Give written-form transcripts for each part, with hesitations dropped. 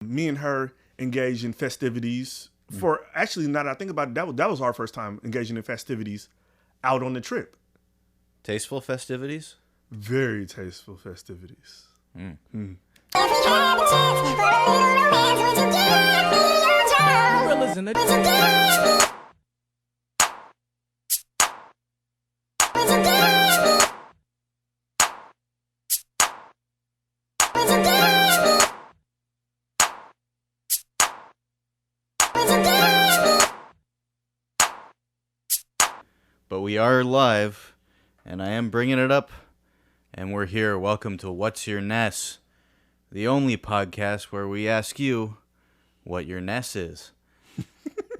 Me and her engaged in festivities for actually, now that I think about it, that was our first time engaging in festivities out on the trip. Tasteful festivities? Very tasteful festivities. But we are live, and I am bringing it up, and we're here. Welcome to What's Your Ness, the only podcast where we ask you what your Ness is.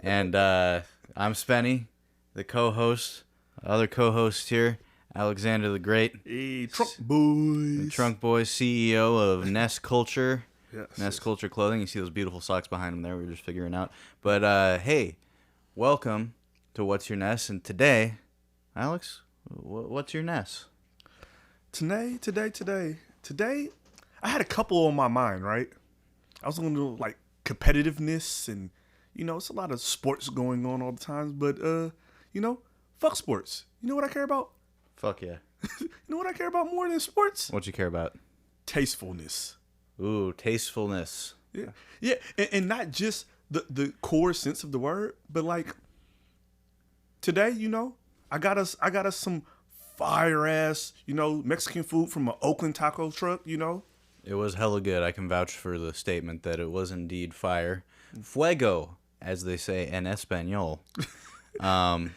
And I'm Spenny, the co-host. Other co-host here, Alexander the Great. Hey, Trunk Boys. The Trunk Boys, CEO of Ness Culture. Yes, Ness Culture Clothing. You see those beautiful socks behind him there. We were just figuring out. But, hey, welcome to What's Your Ness. And today, Alex, what's your Ness? Today, I had a couple on my mind, right? I was going to do, like, competitiveness and, you know, it's a lot of sports going on all the time. But, you know, fuck sports. You know what I care about? Fuck yeah. You know what I care about more than sports? What you care about? Tastefulness. Ooh, tastefulness. Yeah, and not just the core sense of the word, but like today, you know, I got us some fire ass, you know, Mexican food from an Oakland taco truck, you know. It was hella good. I can vouch for the statement that it was indeed fire. Fuego, as they say in Espanol. And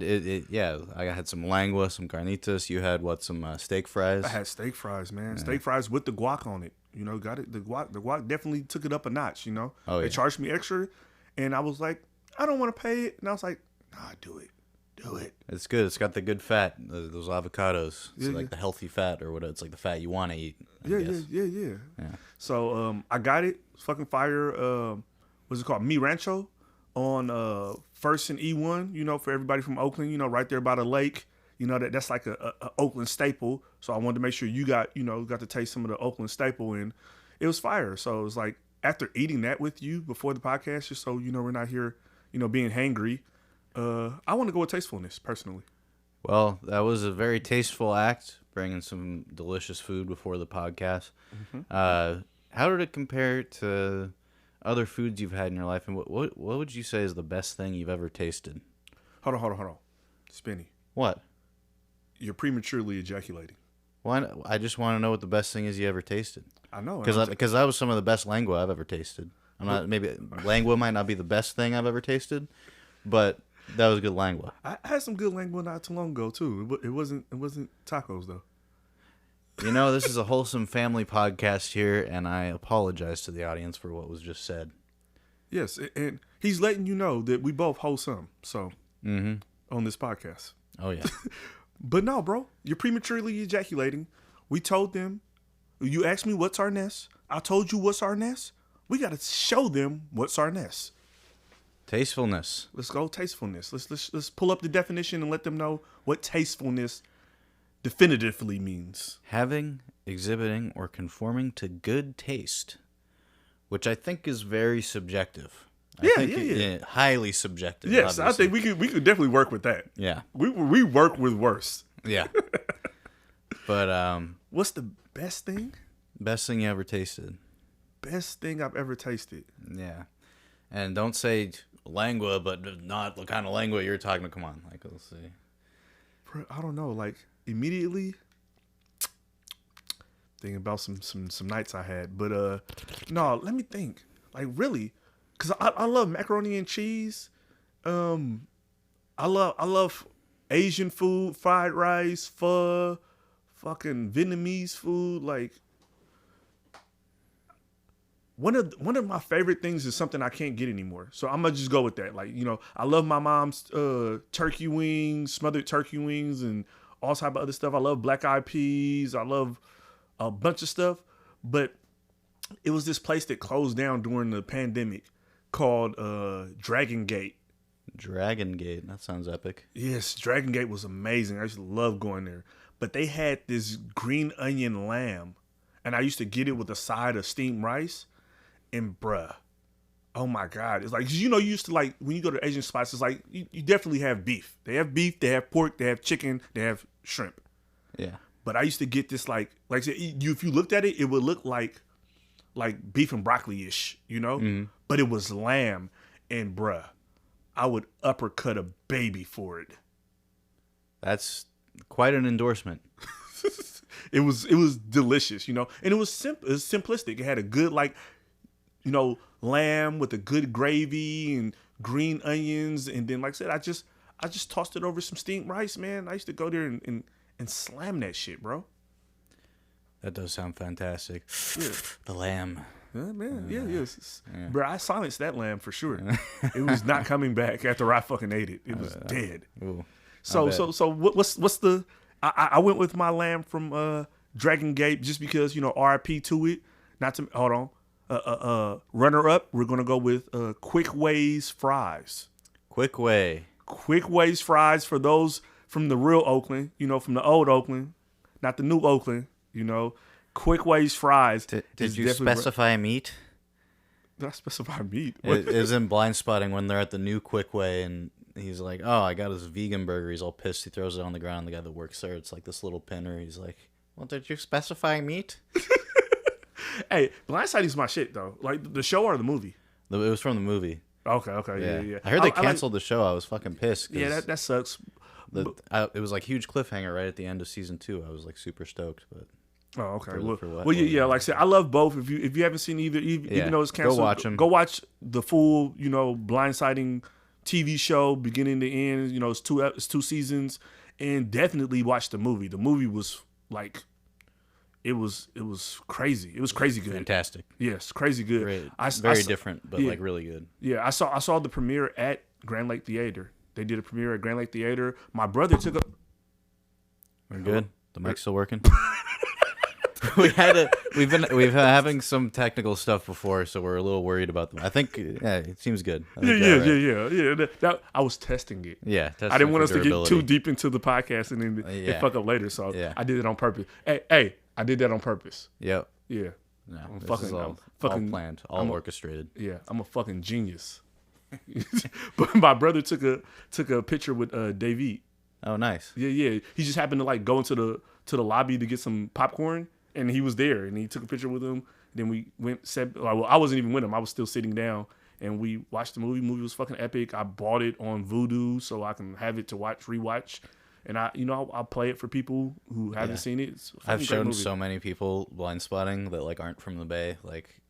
I had some lengua, some carnitas. You had some steak fries? I had steak fries, man. Yeah. Steak fries with the guac on it. You know, got it. The guac definitely took it up a notch, you know. Oh, yeah. They charged me extra, and I was like, I don't want to pay it. And I was like, nah, do it. It's good. It's got the good fat, those avocados. It's like the healthy fat or what? It's like the fat you want to eat. Yeah. So I got it. It's fucking fire. What's it called? Mi Rancho on First and E1. You know, for everybody from Oakland. You know, right there by the lake. You know that's like a Oakland staple. So I wanted to make sure you got to taste some of the Oakland staple, and it was fire. So it was like after eating that with you before the podcast, just so you know we're not here, you know, being hangry. I want to go with tastefulness personally. Well, that was a very tasteful act, bringing some delicious food before the podcast. Mm-hmm. How did it compare to other foods you've had in your life, and what would you say is the best thing you've ever tasted? Hold on, Spinny. What? You're prematurely ejaculating. Why? I just want to know what the best thing is you ever tasted. I know, because that was some of the best lengua I've ever tasted. Maybe lengua might not be the best thing I've ever tasted, but that was good lengua. I had some good lengua not too long ago too. It wasn't tacos though. You know, this is a wholesome family podcast here, and I apologize to the audience for what was just said. Yes, and he's letting you know that we both wholesome. So on this podcast. Oh yeah. But no, bro, you're prematurely ejaculating. We told them, you asked me what's our Ness. I told you what's our Ness. We got to show them what's our Ness. Tastefulness. Let's go tastefulness. Let's pull up the definition and let them know what tastefulness definitively means. Having, exhibiting, or conforming to good taste, which I think is very subjective. Yeah. Highly subjective. Yes, obviously. I think we could definitely work with that. Yeah. We work with worse. Yeah. But what's the best thing? Best thing you ever tasted. Best thing I've ever tasted. Yeah. And don't say lengua, but not the kind of lengua you're talking about. Come on, like, let's see. I don't know. Like immediately thinking about some nights I had, but no. Let me think. Like really. Cause I love macaroni and cheese, I love Asian food, fried rice, pho, fucking Vietnamese food. Like one of my favorite things is something I can't get anymore. So I'm gonna just go with that. Like, you know, I love my mom's turkey wings, smothered turkey wings, and all type of other stuff. I love black eyed peas. I love a bunch of stuff, but it was this place that closed down during the pandemic called Dragon Gate. Dragon Gate. That sounds epic. Yes, Dragon Gate was amazing. I used to love going there. But they had this green onion lamb, and I used to get it with a side of steamed rice. and bruh, oh my God. It's like, you used to like, when you go to Asian spots, it's like, you definitely have beef. They have beef, they have pork, they have chicken, they have shrimp. Yeah. But I used to get this like I said, if you looked at it, it would look like beef and broccoli-ish, But it was lamb, and bruh, I would uppercut a baby for it. That's quite an endorsement. It was delicious, and it was simple. It was simplistic. It had a good lamb with a good gravy and green onions, and then like I said, I just tossed it over some steamed rice, man. I used to go there and slam that shit, bro. That does sound fantastic. Yeah. The lamb. Yeah, man. Yeah. Bro, I silenced that lamb for sure. It was not coming back after I fucking ate it. It was dead. Ooh, so what's the? I went with my lamb from Dragon Gate just because RIP to it. Not to hold on. Runner up, we're gonna go with Quick Ways fries. Quick Ways fries for those from the real Oakland, from the old Oakland, not the new Oakland. Quick Ways fries. Did you specify meat? Did I specify meat? It isn't Blind Spotting when they're at the new Quick Way and he's like, oh, I got his vegan burger. He's all pissed. He throws it on the ground. The guy that works there, it's like this little pinner. He's like, well, did you specify meat? Hey, Blind Spotting's my shit, though. Like, the show or the movie? It was from the movie. Okay, yeah. I heard they canceled the show. I was fucking pissed. Yeah, that sucks. It was like huge cliffhanger right at the end of season 2. I was like super stoked, but... Oh, okay. Yeah. Like I said, I love both. If you haven't seen either, even though it's canceled, go watch them. Go watch the full, blindsiding TV show, beginning to end. It's two seasons, and definitely watch the movie. The movie was like, it was crazy. It was crazy good. Fantastic. Yes, crazy good. Great. Very different, but like really good. Yeah, I saw the premiere at Grand Lake Theater. They did a premiere at Grand Lake Theater. My brother took a. We're good. The mic's still working. We've been having some technical stuff before, so we're a little worried about them. I think it seems good. Yeah. I was testing it. Yeah, I didn't want us to get too deep into the podcast and then it fuck up later. So I did it on purpose. Hey, I did that on purpose. Yep. Yeah. No, this is all planned, all orchestrated. Yeah, I'm a fucking genius. But my brother took a picture with David. Oh, nice. Yeah. He just happened to like go into the lobby to get some popcorn. And he was there, and he took a picture with him. Then we I wasn't even with him. I was still sitting down, and we watched the movie. The movie was fucking epic. I bought it on Vudu so I can have it to rewatch. And I'll play it for people who haven't seen it. I've shown so many people Blind Spotting that like aren't from the Bay, like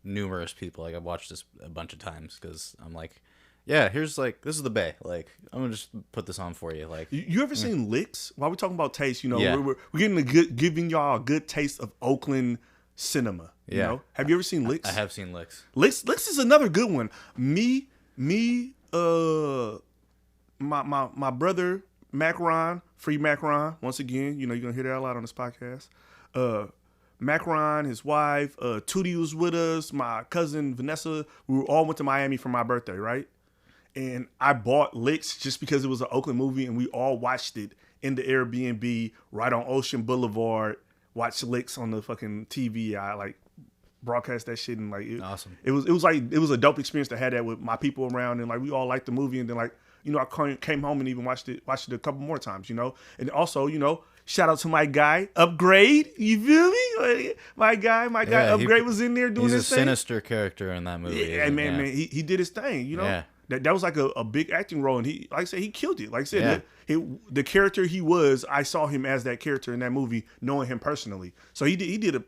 numerous people. Like I've watched this a bunch of times because I'm like, yeah, here's like, this is the Bay. Like, I'm gonna just put this on for you. Like, you ever seen Licks? While we're talking about taste, we're giving y'all a good taste of Oakland cinema. You know, have you ever seen Licks? I have seen Licks. Licks is another good one. My brother Macron, free Macron. Once again, you're gonna hear that a lot on this podcast. Macron, his wife, Tootie was with us. My cousin Vanessa. We all went to Miami for my birthday, right? And I bought Licks just because it was an Oakland movie, and we all watched it in the Airbnb right on Ocean Boulevard. Watched Licks on the fucking TV. I like broadcast that shit, and like awesome. It was a dope experience to have that with my people around, and like we all liked the movie, and then like I came home and even watched it a couple more times, and also shout out to my guy Upgrade. You feel me? My guy Upgrade was in there doing his thing. He's a sinister character in that movie. Yeah, man, he did his thing. Yeah. That was like a big acting role, and he, like I said, he killed it. Like I said, the character he was, I saw him as that character in that movie, knowing him personally. So he did a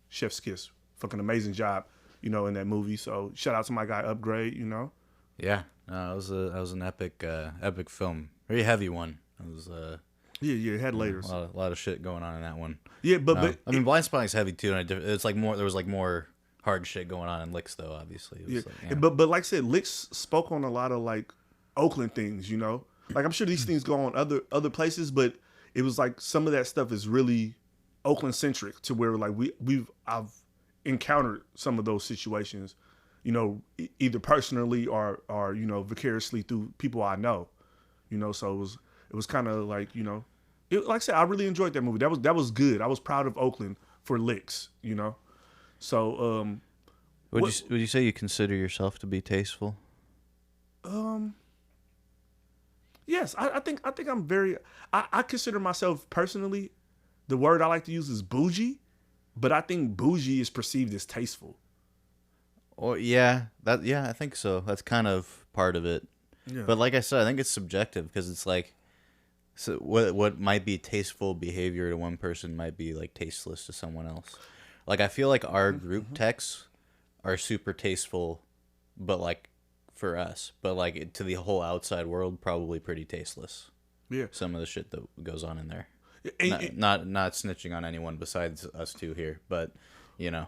chef's kiss, fucking amazing job, in that movie. So shout out to my guy Upgrade. Yeah, it was an epic film, very heavy one. It was it had layers, a lot of shit going on in that one. Yeah, but I mean, Blind Spotting's heavy too, and it's like more. There was like more hard shit going on in Licks, though. Obviously, but like I said, Licks spoke on a lot of like Oakland things. Like I'm sure these things go on other places, but it was like some of that stuff is really Oakland centric to where like I've encountered some of those situations, either personally or vicariously through people I know, So it was kind of like like I said, I really enjoyed that movie. That was good. I was proud of Oakland for Licks, So, would you say you consider yourself to be tasteful? Yes, I think I'm very. I consider myself personally. The word I like to use is bougie, but I think bougie is perceived as tasteful. Or I think so. That's kind of part of it. Yeah. But like I said, I think it's subjective because it's like, so what might be tasteful behavior to one person might be like tasteless to someone else. Like I feel like our group texts are super tasteful, but like for us, but like to the whole outside world, probably pretty tasteless. Yeah. Some of the shit that goes on in there. And, Not snitching on anyone besides us two here, but you know.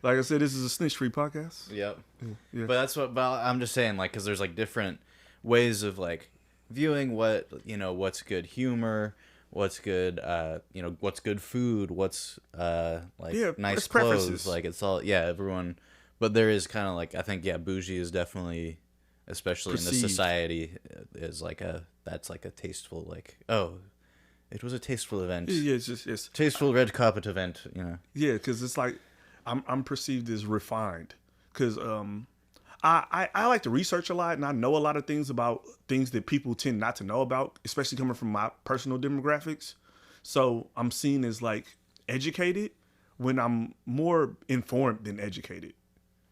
Like I said, this is a snitch-free podcast. Yep. Yeah. But that's what. But I'm just saying, like, because there's like different ways of like viewing what's good humor, what's good, what's good food, what's nice clothes. Preferences. Like it's all everyone. But there is kind of like I think bougie is definitely, especially Perceived. in this society, is like that's like a tasteful like it was a tasteful event. Yeah, it's Tasteful red carpet event, Yeah, because it's like I'm perceived as refined. Because I like to research a lot, and I know a lot of things about things that people tend not to know about, especially coming from my personal demographics. So I'm seen as like educated when I'm more informed than educated,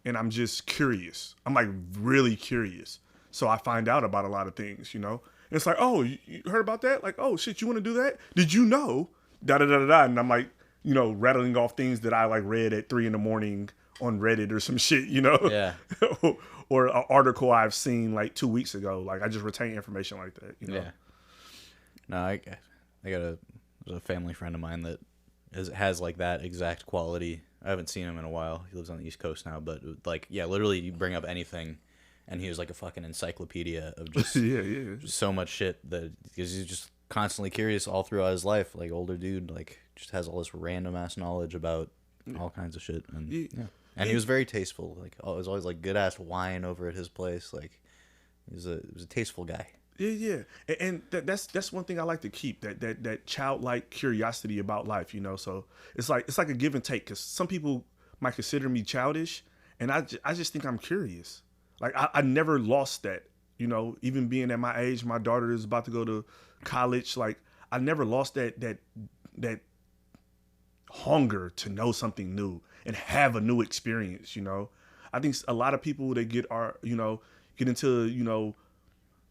and I'm just curious. I'm like really curious, so I find out about a lot of things, And it's like, oh, you heard about that? Like, oh shit, you want to do that? Did you know? Da da da da da. And I'm like, rattling off things that I like read at 3 a.m. on Reddit or some shit, Yeah. Or an article I've seen like 2 weeks ago. Like I just retain information like that, Yeah. No, I got there's a family friend of mine that has like that exact quality. I haven't seen him in a while. He lives on the East Coast now, but like, literally you bring up anything and he was like a fucking encyclopedia of just, just so much shit that because he's just constantly curious all throughout his life. Like older dude, like just has all this random ass knowledge about all kinds of shit. And and he was very tasteful. Like it was always like good ass wine over at his place. Like he was a tasteful guy. Yeah. And that's one thing I like to keep, that childlike curiosity about life, So it's like a give and take, because some people might consider me childish, and I just think I'm curious. Like I never lost that, even being at my age. My daughter is about to go to college. Like I never lost that hunger to know something new and have a new experience. I think a lot of people that get into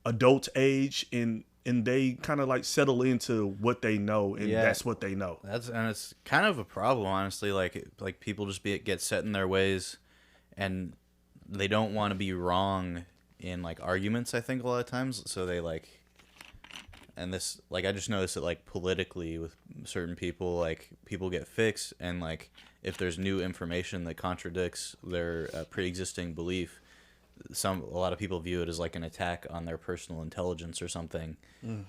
adult age and they kind of like settle into what they know, and that's what they know. It's kind of a problem, honestly. Like people just get set in their ways, and they don't want to be wrong in like arguments. I think a lot of times, so they like, and this like I just noticed it like politically with certain people. Like people get fixed, and like if there's new information that contradicts their pre-existing belief, a lot of people view it as like an attack on their personal intelligence or something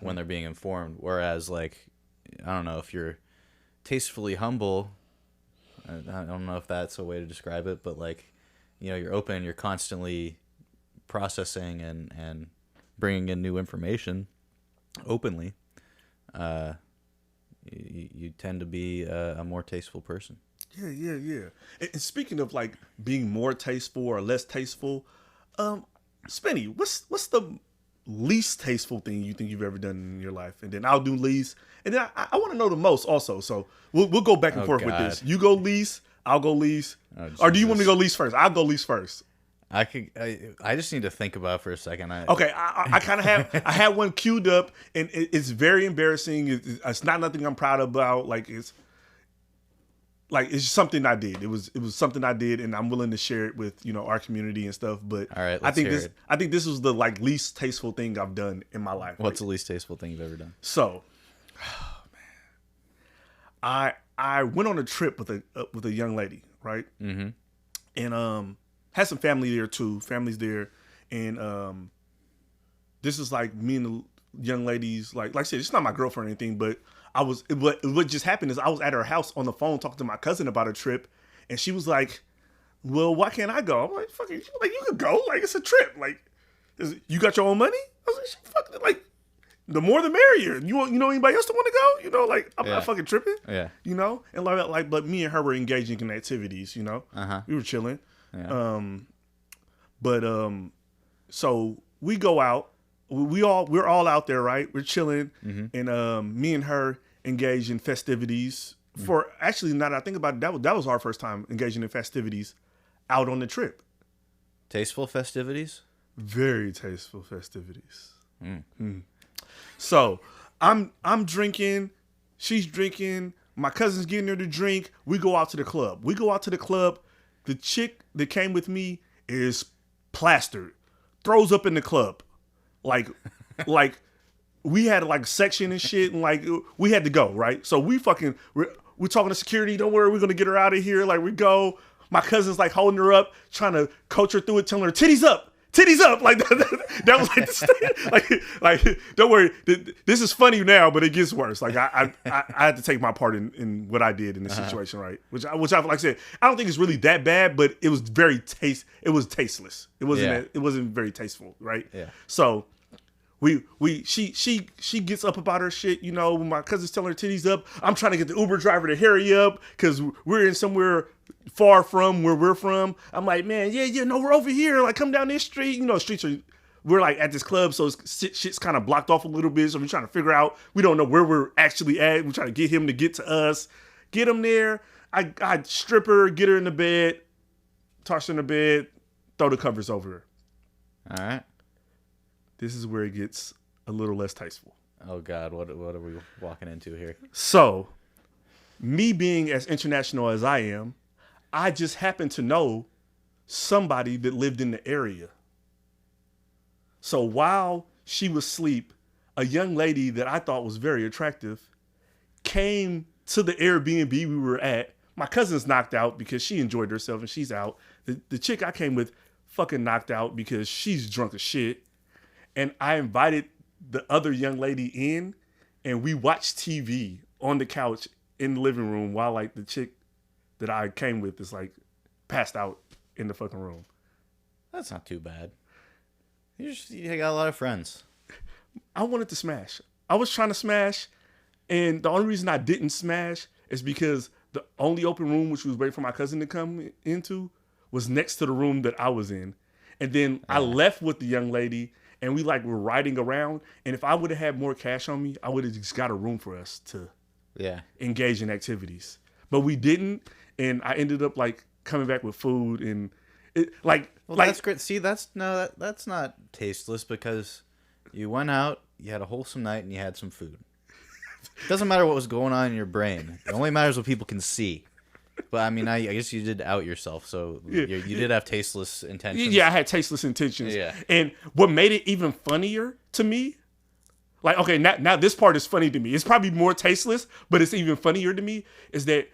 when they're being informed. Whereas like, I don't know, if you're tastefully humble, I don't know if that's a way to describe it, but like, you're open, you're constantly processing and bringing in new information openly, you tend to be a more tasteful person. Yeah. And speaking of like being more tasteful or less tasteful, Spenny, what's the least tasteful thing you think you've ever done in your life? And then I'll do least, and then I want to know the most also. So we'll go back and forth with this. You go least, I'll go least, or do you want me to go least first? I'll go least first. I just need to think about it for a second. Okay, I kind of I had one queued up, and it's very embarrassing. It's not nothing I'm proud about. It's something I did. It was something I did, and I'm willing to share it with our community and stuff. But all right, I think this was the like least tasteful thing I've done in my life. What's the least tasteful thing you've ever done? So, man, I went on a trip with a young lady, right? Mm-hmm. And had some family there too. Family's there, and this is like me and the young ladies. Like I said, it's not my girlfriend or anything, but what just happened is I was at her house on the phone talking to my cousin about a trip, and she was like, "Well, why can't I go?" I'm like, "Fucking, like you could go. Like it's a trip. Like, you got your own money." I was like, "Fuck, like the more the merrier. You know anybody else to want to go? You know, like I'm not fucking tripping. Yeah. You know, and but me and her were engaging in activities. You know, we were chilling. Yeah. So we go out. We're all out there, right? We're chilling, and me and her engage in festivities. For actually, now that I think about it, that was our first time engaging in festivities out on the trip. Tasteful festivities? Very tasteful festivities. So I'm drinking, she's drinking, my cousin's getting her to drink. We go out to the club. The chick that came with me is plastered, throws up in the club, like we had like section and shit, and like we had to go, right? So we're talking to security. Don't worry, we're gonna get her out of here. Like we go. My cousin's like holding her up, trying to coach her through it, telling her titties up. Like that was like the like don't worry. This is funny now, but it gets worse. Like I had to take my part in what I did in this situation, right? Which I like I said, I don't think it's really that bad, but it was it was tasteless. It wasn't very tasteful, right? Yeah. So she gets up about her shit, you know, when my cousin's telling her titties up. I'm trying to get the Uber driver to hurry up because we're in somewhere far from where we're from. I'm like, man, no, we're over here. Like, come down this street. You know, we're like at this club, so shit's kind of blocked off a little bit. So we're trying to figure out, we don't know where we're actually at. We're trying to get him to get to us. Get him there. I strip her, get her in the bed, toss her in the bed, throw the covers over her. All right. This is where it gets a little less tasteful. Oh, God. What are we walking into here? So, me being as international as I am, I just happened to know somebody that lived in the area. So while she was asleep, a young lady that I thought was very attractive came to the Airbnb we were at. My cousin's knocked out because she enjoyed herself and she's out. The chick I came with fucking knocked out because she's drunk as shit. And I invited the other young lady in, and we watched TV on the couch in the living room while like the chick that I came with is like passed out in the fucking room. That's not too bad. You got a lot of friends. I wanted to smash. I was trying to smash, and the only reason I didn't smash is because the only open room which was waiting for my cousin to come into was next to the room that I was in. And then I left with the young lady, and we like were riding around. And if I would have had more cash on me, I would have just got a room for us to engage in activities. But we didn't, and I ended up like coming back with food and that's great. See, that's not tasteless because you went out, you had a wholesome night, and you had some food. It doesn't matter what was going on in your brain. It only matters what people can see. But I mean, I guess you did out yourself, so you did have tasteless intentions. Yeah, I had tasteless intentions. Yeah. And what made it even funnier to me, like, okay, now this part is funny to me. It's probably more tasteless, but it's even funnier to me, is that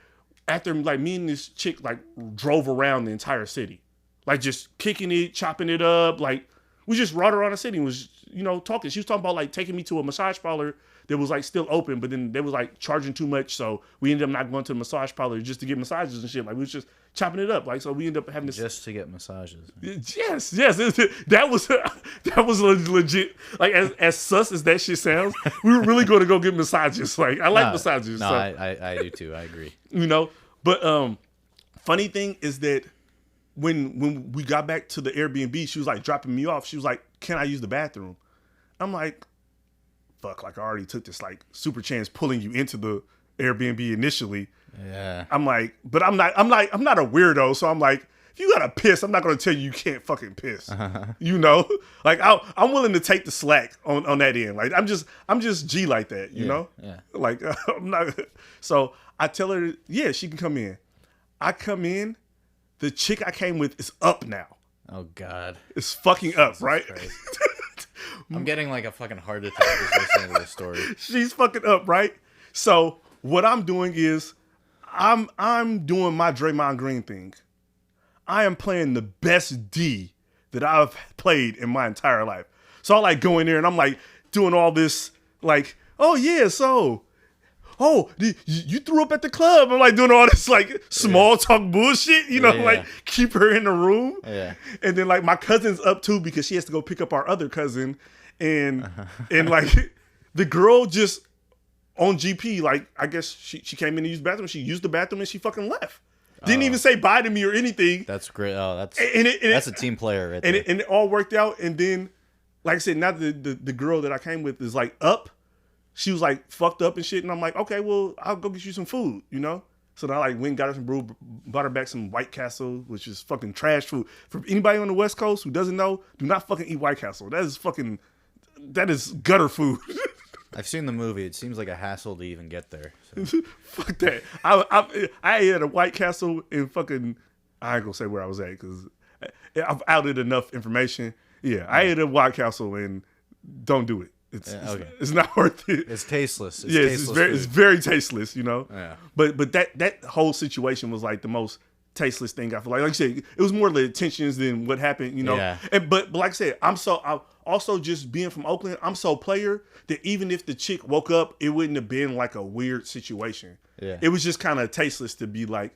after like me and this chick like drove around the entire city, like just kicking it, chopping it up, like we just rode around the city and was, you know, talking. She was talking about like taking me to a massage parlor that was like still open, but then they was like charging too much, so we ended up not going to the massage parlor just to get massages and shit. Like we was just chopping it up, like, so we ended up having this just to get massages. Yes, that was legit. Like as sus as that shit sounds, we were really going to go get massages. Like I like massages. No, so. I do too. I agree. You know, but funny thing is that when we got back to the Airbnb, she was like dropping me off. She was like, "Can I use the bathroom?" I'm like, fuck, like I already took this like super chance pulling you into the Airbnb initially. Yeah. I'm like, but I'm not a weirdo, so I'm like, if you gotta piss, I'm not gonna tell you can't fucking piss. You know? Like I'm willing to take the slack on that end. Like I'm just G like that, you know? Yeah. Like I'm not. So I tell her, yeah, she can come in. I come in, the chick I came with is up now. Oh God. It's fucking up, right? I'm getting like a fucking heart attack just listening to this story. She's fucking up, right? So what I'm doing is I'm doing my Draymond Green thing. I am playing the best D that I've played in my entire life. So I like go in there and I'm like doing all this like, oh yeah, so you threw up at the club. I'm like doing all this like small talk bullshit, you know, like keep her in the room. Yeah. And then like my cousin's up too because she has to go pick up our other cousin, and like the girl just on GP, like, I guess she came in to use the bathroom. She used the bathroom and she fucking left. Didn't even say bye to me or anything. That's great. Oh, that's a team player right there. And it all worked out. And then, like I said, now the girl that I came with is like up. She was like fucked up and shit. And I'm like, okay, well, I'll go get you some food, you know? So then I like went and got her some brew, bought her back some White Castle, which is fucking trash food. For anybody on the West Coast who doesn't know, do not fucking eat White Castle. That is gutter food. I've seen the movie. It seems like a hassle to even get there. So. Fuck that. I ate at a White Castle in fucking, I ain't gonna say where I was at because I've outed enough information. Yeah, I ate at a White Castle and don't do it. It's not worth it. It's tasteless. It's very tasteless, you know. Yeah. But that whole situation was like the most tasteless thing I feel like. Like you said, it was more the intentions than what happened, you know. Yeah. And but like I said, I also just being from Oakland, I'm so player that even if the chick woke up, it wouldn't have been like a weird situation. Yeah. It was just kind of tasteless to be like,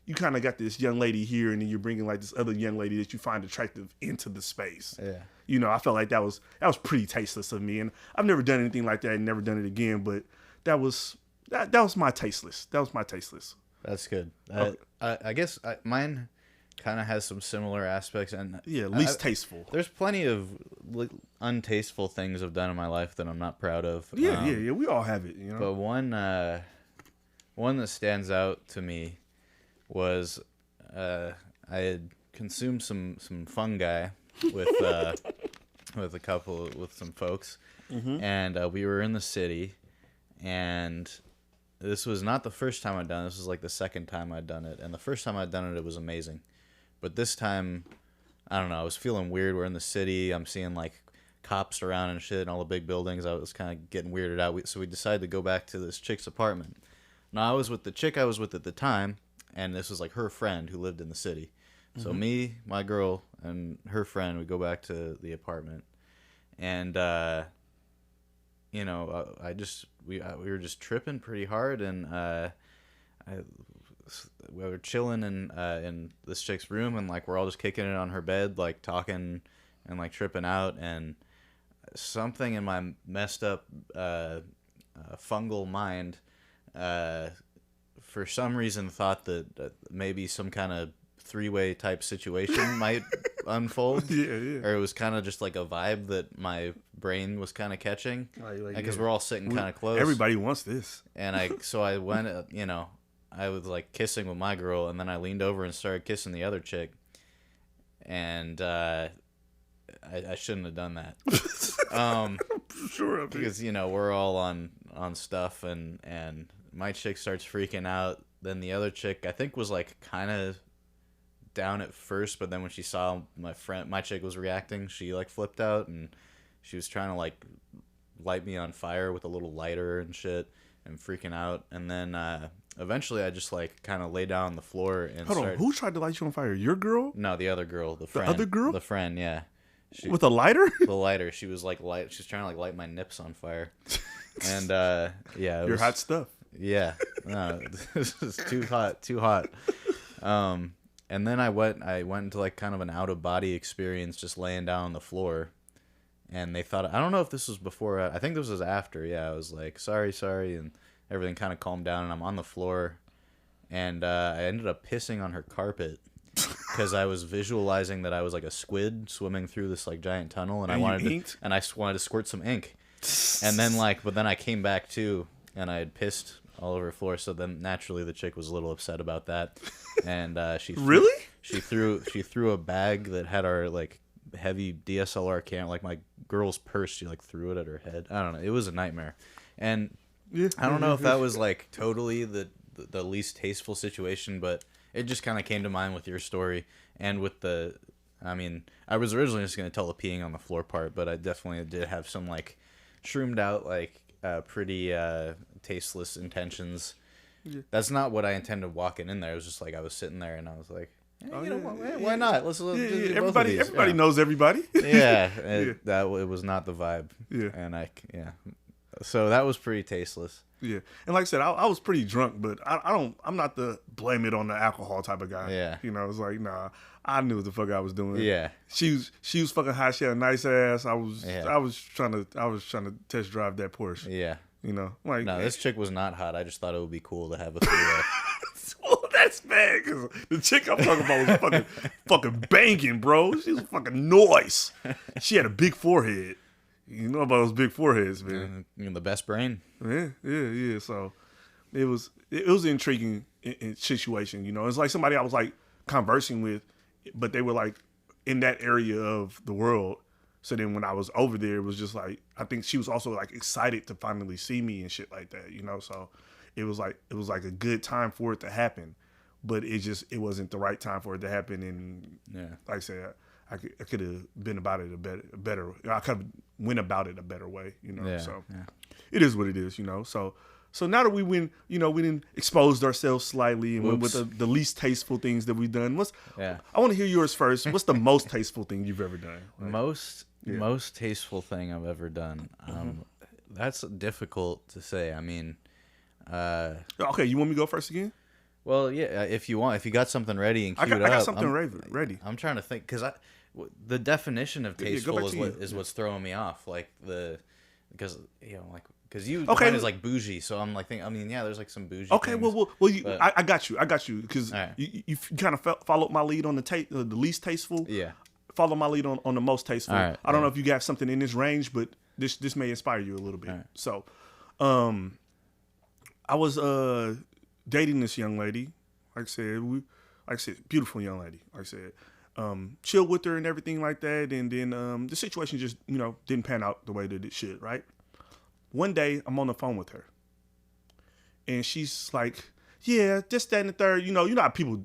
you kind of got this young lady here, and then you're bringing like this other young lady that you find attractive into the space. Yeah. You know, I felt like that was pretty tasteless of me, and I've never done anything like that, and never done it again. But that was my tasteless. That was my tasteless. That's good. Okay. I guess mine kind of has some similar aspects, and least tasteful. There's plenty of untasteful things I've done in my life that I'm not proud of. Yeah. We all have it, you know. But one that stands out to me was I had consumed some fungi with with some folks, and we were in the city, and this was not the first time I'd done it. This was like the second time I'd done it, and the first time I'd done it was amazing, but this time, I don't know, I was feeling weird. We're in the city. I'm seeing like cops around and shit, and all the big buildings. I was kind of getting weirded out. So we decided to go back to this chick's apartment. Now I was with the chick I was with at the time, and this was like her friend who lived in the city. So me, my girl, and her friend would go back to the apartment, and we were just tripping pretty hard, and we were chilling in this chick's room, and like we're all just kicking it on her bed, like talking and like tripping out, and something in my messed up fungal mind for some reason thought that maybe some kind of three-way type situation might unfold. Or it was kind of just like a vibe that my brain was kind of catching, because we're all sitting kind of close. Everybody wants this. And I went, I was like kissing with my girl, and then I leaned over and started kissing the other chick, and I shouldn't have done that. Sure, because we're all on stuff, and my chick starts freaking out. Then the other chick, I think, was like kind of down at first, but then when she saw my chick was reacting, she like flipped out, and she was trying to like light me on fire with a little lighter and shit, and freaking out. And then eventually I just like kind of lay down on the floor and Hold on, who tried to light you on fire? Your girl? No, the other girl, the friend. The other girl? The friend, yeah. With a lighter? The lighter. She was like she was trying to like light my nips on fire. And Your hot stuff. Yeah. No, this is too hot. And then I went into like kind of an out of body experience, just laying down on the floor, and they thought, I don't know if this was before, I think this was after. Yeah, I was like, sorry, and everything kind of calmed down, and I'm on the floor, and I ended up pissing on her carpet because I was visualizing that I was like a squid swimming through this like giant tunnel, and I wanted to squirt some ink, and then but then I came back too, and I had pissed all over the floor. So then naturally the chick was a little upset about that, and she threw a bag that had our like heavy DSLR camera, like my girl's purse. She like threw it at her head. I don't know. It was a nightmare, and I don't know if that was like totally the least tasteful situation, but it just kind of came to mind with your story and with the. I mean, I was originally just gonna tell the peeing on the floor part, but I definitely did have some like shroomed out like pretty tasteless intentions. Yeah. That's not what I intended walking in there. It was just like I was sitting there and I was like, why not? Let's everybody knows everybody. Yeah, it was not the vibe. Yeah, and So that was pretty tasteless. Yeah, and like I said, I was pretty drunk, but I'm not the blame it on the alcohol type of guy. Yeah. You know, it's like, nah, I knew what the fuck I was doing. Yeah. She was fucking hot. She had a nice ass. I was trying to test drive that Porsche. Yeah. You know, like, no, this chick was not hot. I just thought it would be cool to have a three-way. Well, that's bad, because the chick I'm talking about was fucking banging, bro. She was fucking noise. She had a big forehead. You know about those big foreheads, man. And the best brain. Yeah. So it was an intriguing situation. You know, it's like somebody I was like conversing with, but they were like in that area of the world. So then when I was over there, it was just like, I think she was also like excited to finally see me and shit like that, you know? So it was like a good time for it to happen, but it wasn't the right time for it to happen. And like I said, I could have been about it a better. I could have went about it a better way, you know? It is what it is, you know? So now that we didn't exposed ourselves slightly and went with the least tasteful things that we've done. I want to hear yours first. What's the most tasteful thing you've ever done? Like, most tasteful thing I've ever done. That's difficult to say. I mean, okay, you want me to go first again? Well, yeah, if you want, if you got something ready and queued up. I got something ready. I'm trying to think, because the definition of tasteful is what's throwing me off. Like because you define it as like bougie, so I'm like there's like some bougie. Okay, things, I got you because you kind of followed my lead on the least tasteful. Yeah. Follow my lead on the most tasteful. Right, I don't know if you got something in this range, but this may inspire you a little bit. Right. So, I was dating this young lady. Like I said, beautiful young lady. Like I said, chilled with her and everything like that, and then the situation just didn't pan out the way that it should. Right. One day I'm on the phone with her, and she's like, "Yeah, this, that, and the third. You know how people,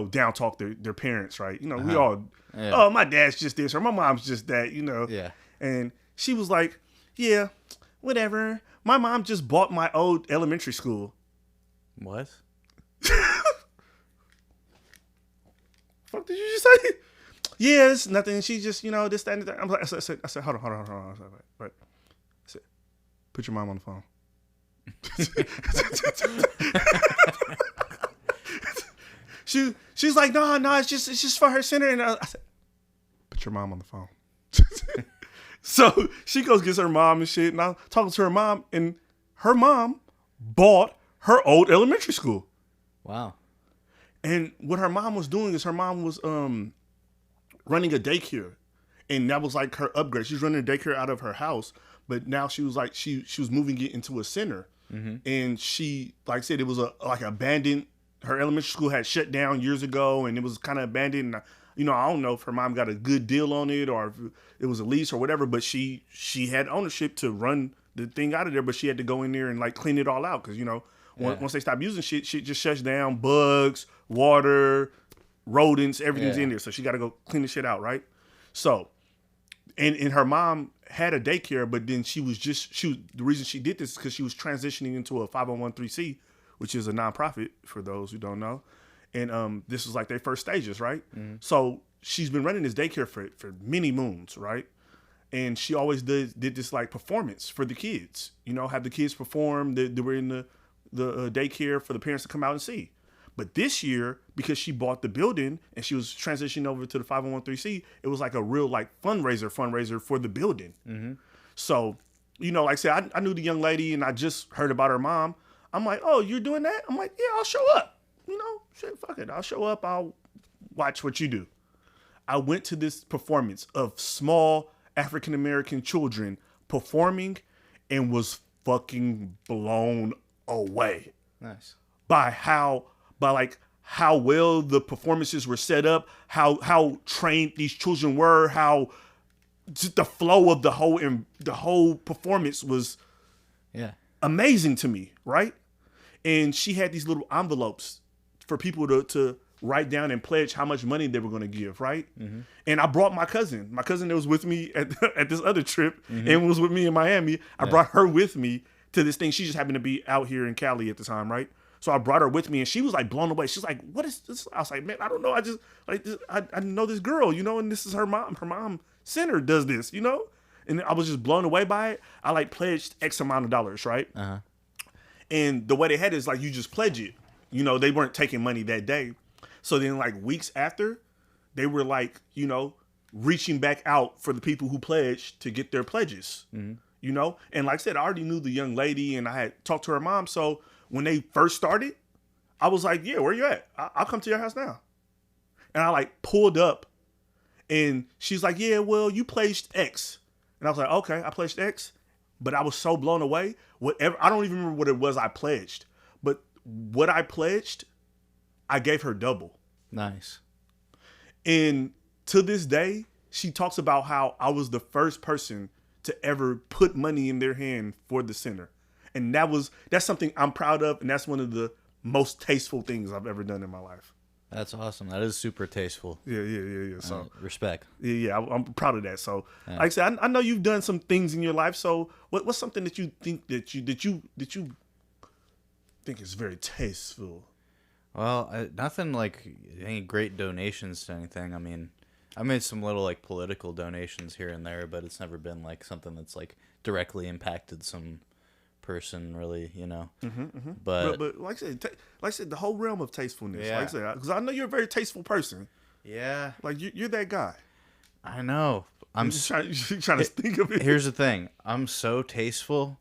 down talk their parents, right? We all, oh, my dad's just this, or my mom's just that, Yeah. And she was like, "Yeah, whatever. My mom just bought my old elementary school." What? Fuck did you just say? Yeah, it's nothing. She just, this, that, and the third. I said, hold on. I said, put your mom on the phone. She's like, no, it's just for her center. And I said, put your mom on the phone. So she goes gets her mom and shit, and I'm talking to her mom, and her mom bought her old elementary school. Wow. And what her mom was doing is her mom was running a daycare, and that was like her upgrade. She was running a daycare out of her house, but now she was like she was moving it into a center. Mm-hmm. And she, like I said, it was like abandoned. Her elementary school had shut down years ago, and it was kind of abandoned. And, I don't know if her mom got a good deal on it or if it was a lease or whatever, but she had ownership to run the thing out of there, but she had to go in there and like clean it all out because, once they stop using shit just shuts down. Bugs, water, rodents, everything's in there. So she got to go clean the shit out, right? So, and her mom had a daycare, but then the reason she did this is because she was transitioning into a 501(c), which is a nonprofit for those who don't know. And this was like their first stages, right? Mm-hmm. So she's been running this daycare for many moons, right? And she always did this like performance for the kids, have the kids perform. They were in the daycare for the parents to come out and see. But this year, because she bought the building and she was transitioning over to the 501(c), it was like a real like fundraiser for the building. Mm-hmm. So, like I said, I knew the young lady and I just heard about her mom. I'm like, oh, you're doing that? I'm like, yeah, I'll show up. Shit, fuck it. I'll show up. I'll watch what you do. I went to this performance of small African-American children performing and was fucking blown away. Nice. By how well the performances were set up, how trained these children were, how just the flow of the whole performance was amazing to me, right? And she had these little envelopes for people to write down and pledge how much money they were going to give, right? Mm-hmm. And I brought my cousin that was with me at this other trip and was with me in Miami. I brought her with me to this thing. She just happened to be out here in Cali at the time, right? So I brought her with me, and she was like blown away. She's like, "What is this?" I was like, "Man, I don't know. I know this girl, and this is her mom. Her mom center does this, and I was just blown away by it. I like pledged X amount of dollars, right? Uh-huh. And the way they had it is like you just pledge it. You know, they weren't taking money that day. So then like weeks after, they were like, you know, reaching back out for the people who pledged to get their pledges. Mm-hmm. You know? And like I said, I already knew the young lady and I had talked to her mom. So when they first started, I was like, yeah, where you at? I'll come to your house now. And I like pulled up and she's like, yeah, well, you pledged X. And I was like, okay, I pledged X. But I was so blown away. Whatever, I don't even remember what it was I pledged. But what I pledged, I gave her double. Nice. And to this day, she talks about how I was the first person to ever put money in their hand for the center. And that's something I'm proud of. And that's one of the most tasteful things I've ever done in my life. That's awesome. That is super tasteful. Yeah. So respect. Yeah, I'm proud of that. So, yeah. Like I said, I know you've done some things in your life. So, what's something that you think that you think is very tasteful? Well, nothing like any great donations to anything. I mean, I made some little like political donations here and there, but it's never been like something that's like directly impacted some person, really, you know. But like I said, the whole realm of tastefulness. Yeah. Like I said, because I know you're a very tasteful person. Yeah. Like you're that guy. I know. I'm trying to think of it. Here's the thing. I'm so tasteful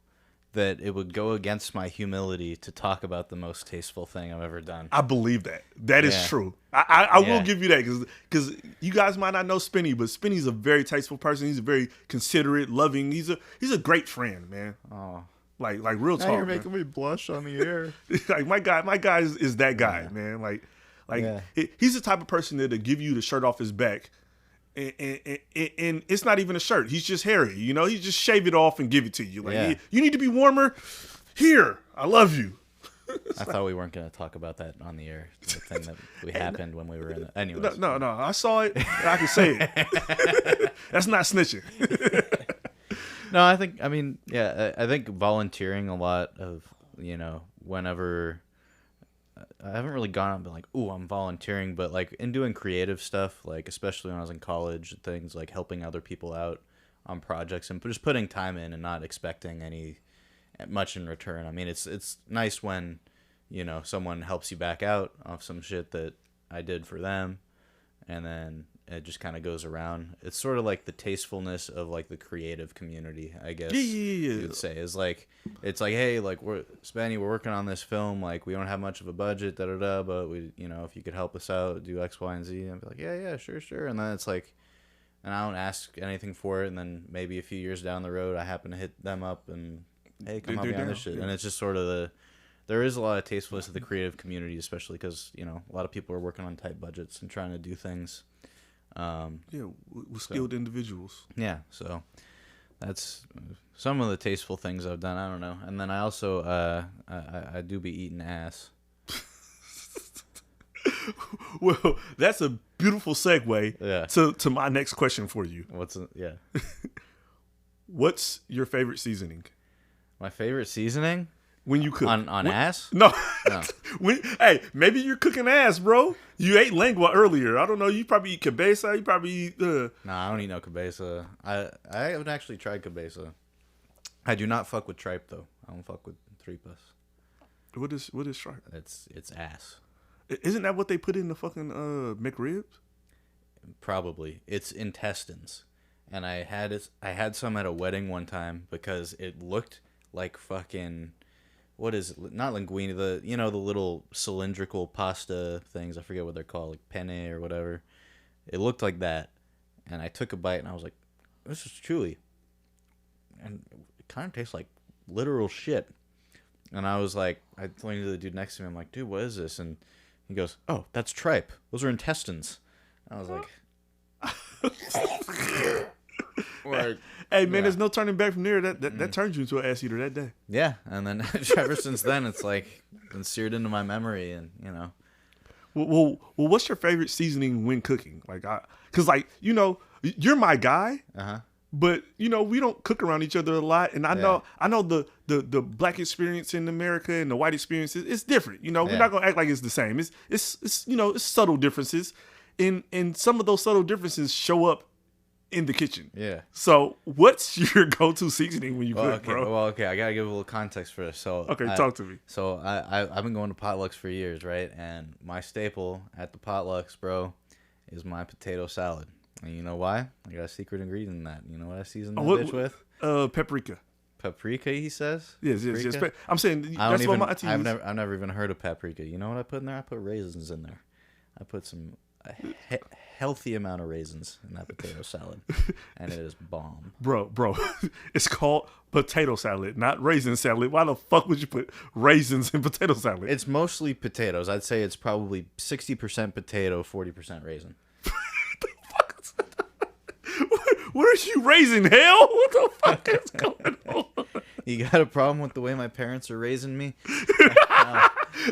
that it would go against my humility to talk about the most tasteful thing I've ever done. I believe that. That is true. I will give you that because you guys might not know Spinny, but Spinny's a very tasteful person. He's a very considerate, loving. He's a great friend, man. Oh. Like real talk. Now you're making me blush on the air. Like my guy is that guy, man. Like he's the type of person that'll give you the shirt off his back. And it's not even a shirt. He's just hairy, you know. He just shave it off and give it to you. Like you need to be warmer. Here, I love you. I thought we weren't going to talk about that on the air. The thing that happened when we were in it. Anyways. No. I saw it. And I can say it. That's not snitching. No, I think volunteering a lot of, you know, whenever I haven't really gone out and been like, ooh, I'm volunteering, but like in doing creative stuff, like especially when I was in college, things like helping other people out on projects and just putting time in and not expecting any much in return. I mean, it's nice when, you know, someone helps you back out of some shit that I did for them, and then it just kind of goes around. It's sort of like the tastefulness of like the creative community, I guess. You'd say is like, it's like, hey, like we're working on this film, like we don't have much of a budget, but we, you know, if you could help us out, do X, Y, and Z, and I'd be like, yeah, sure. And then it's like, and I don't ask anything for it, and then maybe a few years down the road, I happen to hit them up and, hey, come help me on this shit. Yeah. And it's just sort of there is a lot of tastefulness of the creative community, especially because, you know, a lot of people are working on tight budgets and trying to do things. With skilled individuals. Yeah, so that's some of the tasteful things I've done. I don't know. And then I also I do be eating ass. Well, that's a beautiful segue to my next question for you. What's your favorite seasoning? My favorite seasoning? When you cook. On ass? No. Hey, maybe you're cooking ass, bro. You ate lengua earlier. I don't know. You probably eat cabeza. You probably eat... Nah, I don't eat no cabeza. I haven't actually tried cabeza. I do not fuck with tripe, though. I don't fuck with tripas. What is tripe? It's ass. Isn't that what they put in the fucking McRibs? Probably. It's intestines. And I had some at a wedding one time because it looked like fucking... What is it? Not linguine, the little cylindrical pasta things. I forget what they're called, like penne or whatever. It looked like that, and I took a bite and I was like, "This is chewy," and it kind of tastes like literal shit. And I was like, I pointed to the dude next to me. I'm like, "Dude, what is this?" And he goes, "Oh, that's tripe. Those are intestines." And I was like. Hey man, there's no turning back from there. That turns you into an ass eater that day. Yeah, and then ever since then, it's like been seared into my memory, and you know. Well, what's your favorite seasoning when cooking? Like, because like you know, you're my guy. But you know, we don't cook around each other a lot, and I know the black experience in America and the white experience is different. You know, we're not gonna act like it's the same. It's you know, it's subtle differences, and some of those subtle differences show up in the kitchen. Yeah. So what's your go-to seasoning when you cook, bro? Well, okay, I gotta give a little context for this. So Talk to me. So I've been going to potlucks for years, right? And my staple at the potlucks, bro, is my potato salad. And you know why? I got a secret ingredient in that. You know what I season that bitch with? Paprika. Paprika, he says. Yes. I'm saying that's what my auntie I've never even heard of paprika. You know what I put in there? I put raisins in there. I put a healthy amount of raisins in that potato salad, and it is bomb. Bro, it's called potato salad, not raisin salad. Why the fuck would you put raisins in potato salad? It's mostly potatoes. I'd say it's probably 60% potato, 40% raisin. Where are you raising hell? What the fuck is going on? You got a problem with the way my parents are raising me?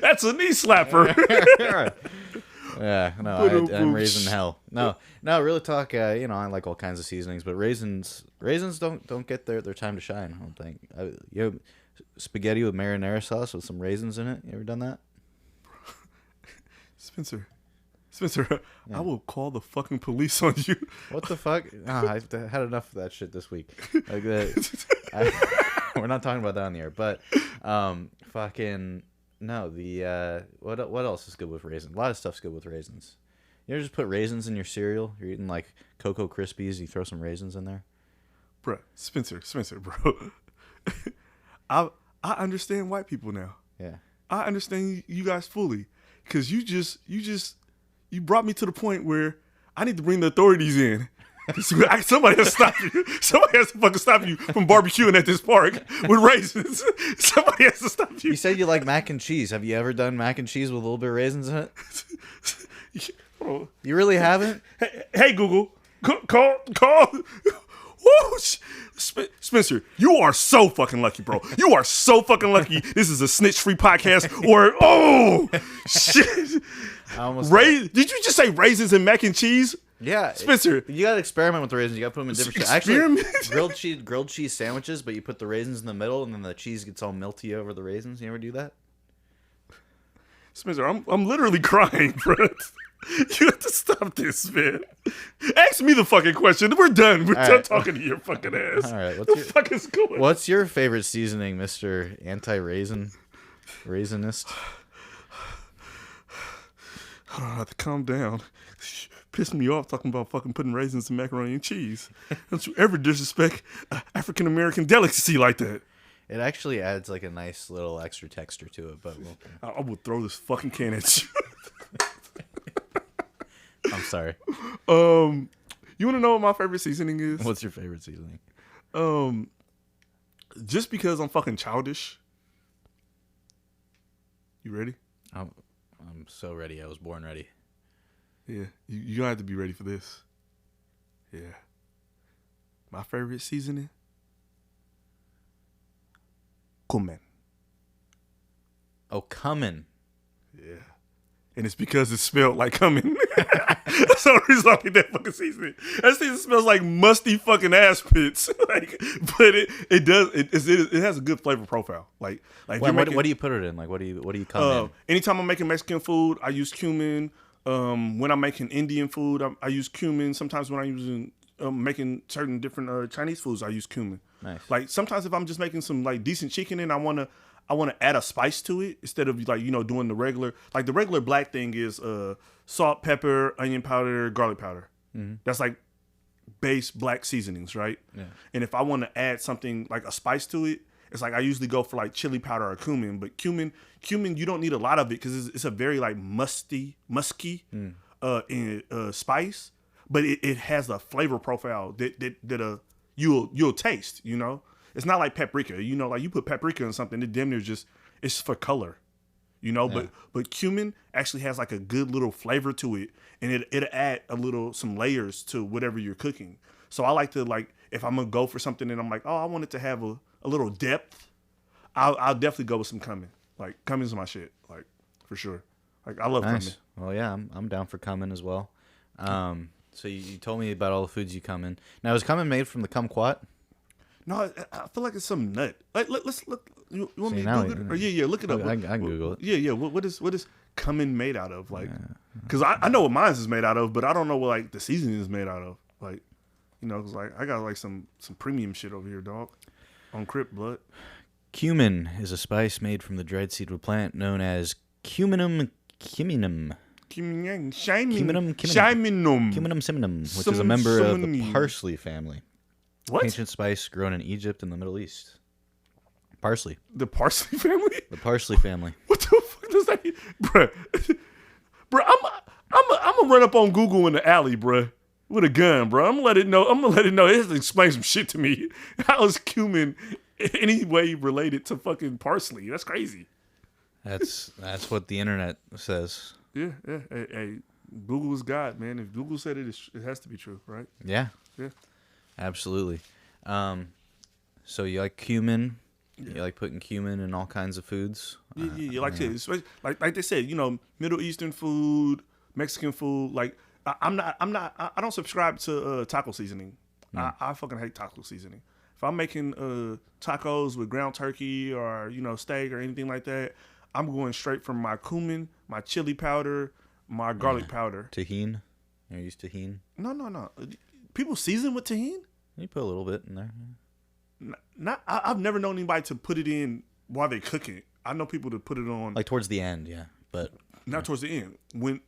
That's a knee slapper. Yeah, no, I'm raising hell. No, really talk. I like all kinds of seasonings, but raisins don't get their time to shine. I don't think. You have spaghetti with marinara sauce with some raisins in it. You ever done that? Spencer, yeah. I will call the fucking police on you. What the fuck? I've had enough of that shit this week. Like we're not talking about that on the air, but fucking no. The what else is good with raisins? A lot of stuff's good with raisins. You ever just put raisins in your cereal? You're eating like Cocoa Krispies. You throw some raisins in there. Bro, Spencer, bro. I understand white people now. Yeah. I understand you guys fully, because you brought me to the point where I need to bring the authorities in. Somebody has to stop you. Somebody has to fucking stop you from barbecuing at this park with raisins. Somebody has to stop you. You said you like mac and cheese. Have you ever done mac and cheese with a little bit of raisins in it? You really haven't? Hey Google, call. Woo! Spencer, you are so fucking lucky, bro. You are so fucking lucky. This is a snitch-free podcast. Or shit. Did you just say raisins and mac and cheese? Yeah, Spencer. You gotta experiment with the raisins. You gotta put them in different. Actually, grilled cheese sandwiches, but you put the raisins in the middle, and then the cheese gets all melty over the raisins. You ever do that? Spencer, I'm literally crying, bro. You have to stop this, man. Ask me the fucking question. We're done. We're done talking to your fucking ass. All right. Fuck is going on? What's your favorite seasoning, Mr. Anti-Raisinist? I don't have to calm down. Pissed me off talking about fucking putting raisins in macaroni and cheese. Don't you ever disrespect African American delicacy like that. It actually adds like a nice little extra texture to it, but I will throw this fucking can at you. I'm sorry. You want to know what my favorite seasoning is? What's your favorite seasoning? Just because I'm fucking childish. You ready? I'm so ready. I was born ready. Yeah, you don't have to be ready for this. Yeah. My favorite seasoning? Cumin. Oh, cumin. Yeah. And it's because it's spelled like cumin. That's the only reason I like that fucking seasoning. That seasoning smells like musty fucking ass pits. But it has a good flavor profile. What do you put it in? Like what do you come in? Anytime I'm making Mexican food, I use cumin. When I'm making Indian food, I use cumin. Sometimes when I'm using making certain different Chinese foods, I use cumin. Nice. Like sometimes if I'm just making some like decent chicken and I want to add a spice to it instead of doing the regular. Like the regular black thing is salt, pepper, onion powder, garlic powder. Mm-hmm. That's like base black seasonings, right? Yeah. And if I want to add something like a spice to it, it's like I usually go for like chili powder or cumin. But cumin, you don't need a lot of it because it's a very like musky spice. But it has a flavor profile that you'll taste. It's not like paprika. Like you put paprika in something, it damn near it's for color. Yeah. But cumin actually has like a good little flavor to it, and it'll add some layers to whatever you're cooking. So I like to if I'm gonna go for something and I'm like, oh, I want it to have a little depth, I'll definitely go with some cumin. Like cumin's my shit, like for sure. Like I love cumin. Well, yeah, I'm down for cumin as well. So you told me about all the foods you come in. Now is cumin made from the kumquat? No, I feel like it's some nut. Like let's look. You want me to Google it? Or yeah, look it up. I can Google it. Yeah. What is cumin made out of? Like, because I know what mine is made out of, but I don't know what like the seasoning is made out of. Like, You know, 'cause like I got like some premium shit over here, dog. On Crip blood. Cumin is a spice made from the dried seedwood plant known as Cuminum ciminum, which is a member of the parsley family. What? Ancient spice grown in Egypt and the Middle East. Parsley. The parsley family? The parsley family. What the fuck does that mean? Bruh, I'm gonna run up on Google in the alley, bruh, with a gun, bruh. I'm gonna let it know. It has to explain some shit to me. How is cumin any way related to fucking parsley? That's crazy. That's what the internet says. Yeah. Hey, Google is God, man. If Google said it, it has to be true, right? Yeah. Yeah. Absolutely. So you like cumin? Yeah. You like putting cumin in all kinds of foods? Yeah. Like they said, you know, Middle Eastern food, Mexican food. Like I don't subscribe to taco seasoning. I fucking hate taco seasoning. If I'm making tacos with ground turkey or, you know, steak or anything like that, I'm going straight from my cumin, my chili powder, my garlic powder. Tajin? You use tajin? No. People season with tajin? You put a little bit in there. I've never known anybody to put it in while they cook it. I know people to put it on like towards the end, yeah, but not towards the end. When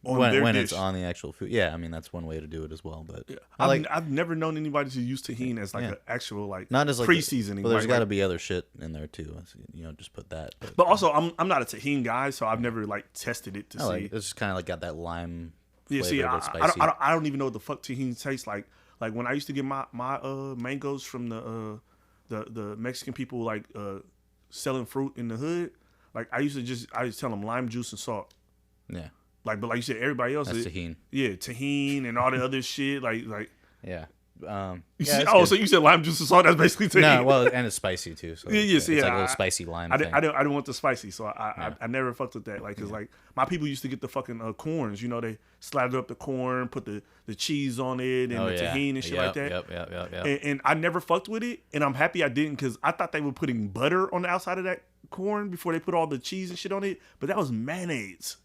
it's on the actual food, yeah. I mean that's one way to do it as well. But yeah. I've never known anybody to use tajin as like an actual like not as like pre-seasoning. But there's got to be other shit in there too. You know, just put that. But also, I'm not a tajin guy, so I've never like tested it to see. Like, it's just kind of like got that lime. Yeah, see, spicy. I don't even know what the fuck tahini tastes like. Like when I used to get my mangoes from the Mexican people like selling fruit in the hood, like I used to tell them lime juice and salt. Yeah. Like, but like you said, everybody else that's tajin. Yeah, tajin and all the other shit. Like. Yeah. So you said lime juice and salt? That's basically tajin. No, well, and it's spicy too. So it's like a little spicy lime. I didn't want the spicy, so I never fucked with that. Like, cause like my people used to get the fucking corns. You know, they slathered up the corn, put the cheese on it, and the tahini and shit like that. Yep. And I never fucked with it, and I'm happy I didn't, cause I thought they were putting butter on the outside of that corn before they put all the cheese and shit on it, but that was mayonnaise.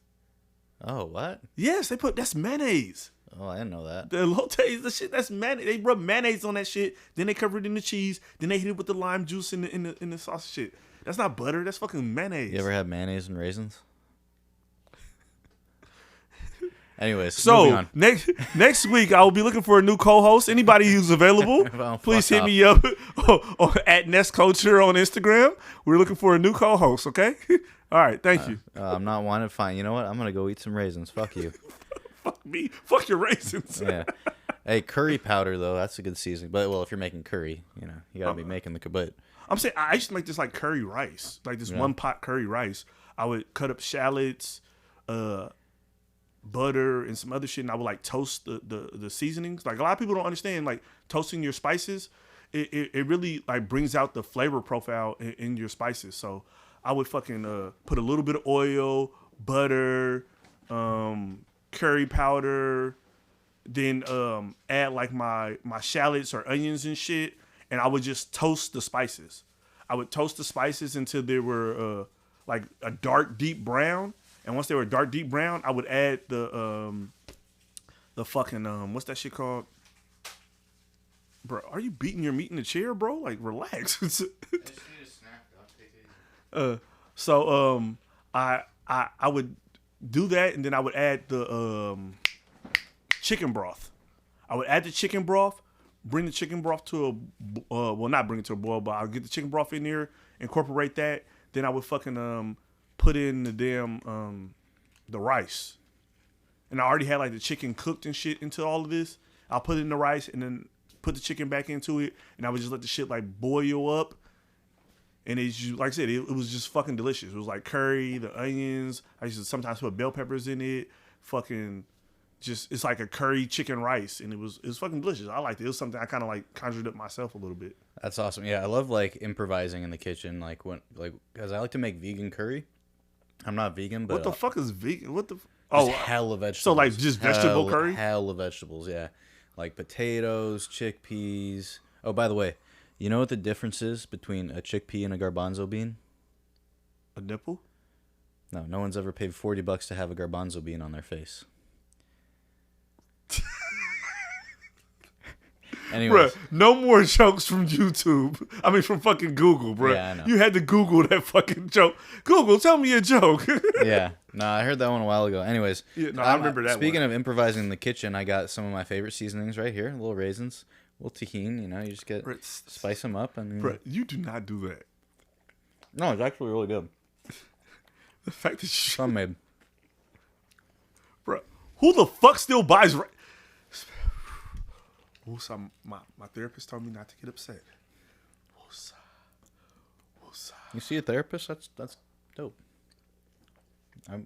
Oh, what? Yes, that's mayonnaise. Oh, I didn't know that. The elote, the shit, that's mayonnaise. They rub mayonnaise on that shit. Then they cover it in the cheese. Then they hit it with the lime juice in the sauce shit. That's not butter. That's fucking mayonnaise. You ever had mayonnaise and raisins? Anyways, so next week I will be looking for a new co-host. Anybody who's available, please hit me up at Ness Culture on Instagram. We're looking for a new co-host. Okay. All right. Thank you. I'm not wanted. Fine. You know what? I'm gonna go eat some raisins. Fuck you. Fuck me. Fuck your raisins. Yeah. Hey, curry powder though, that's a good seasoning. But well, if you're making curry, you know, you gotta be making the but. I'm saying I used to make this like curry rice, like this one pot curry rice. I would cut up shallots, butter, and some other shit, and I would like toast the seasonings. Like a lot of people don't understand, like toasting your spices, it really like brings out the flavor profile in your spices. So I would fucking put a little bit of oil, butter, curry powder, then add like my shallots or onions and shit, and I would just toast the spices. I would toast the spices until they were like a dark deep brown, and once they were dark deep brown, I would add the fucking what's that shit called? Bro, are you beating your meat in the chair, bro? Like, relax. So I would do that, and then I would add the chicken broth. I would add the chicken broth, bring the chicken broth to well, not bring it to a boil, but I'll get the chicken broth in there, incorporate that. Then I would fucking put in the damn the rice, and I already had like the chicken cooked and shit into all of this. I'll put it in the rice and then put the chicken back into it, and I would just let the shit like boil up. And it's just, like I said, it was just fucking delicious. It was like curry, the onions. I used to sometimes put bell peppers in it. Fucking just, it's like a curry chicken rice, and it was fucking delicious. I liked it. It was something I kind of like conjured up myself a little bit. That's awesome. Yeah, I love like improvising in the kitchen, like because I like to make vegan curry. I'm not vegan, but what the fuck is vegan? What the? Hell of vegetables. So like just vegetable curry? Hell of vegetables, yeah. Like potatoes, chickpeas. Oh, by the way, you know what the difference is between a chickpea and a garbanzo bean? A nipple? No one's ever paid $40 to have a garbanzo bean on their face. Anyways. Bruh, no more jokes from YouTube. I mean, from fucking Google, bruh. Yeah, I know. You had to Google that fucking joke. Google, tell me a joke. Yeah. No, I heard that one a while ago. Anyways. Yeah, no, I remember that Speaking one. of improvising in the kitchen, I got some of my favorite seasonings right here. Little raisins, little tahini. You know, you just get spice them up. And Bruh, you do not do that. No, it's actually really good. The fact that you... Some made. Bruh, who the fuck still buys... Woosah, my therapist told me not to get upset. Woosah. Woosah. You see a therapist? That's dope.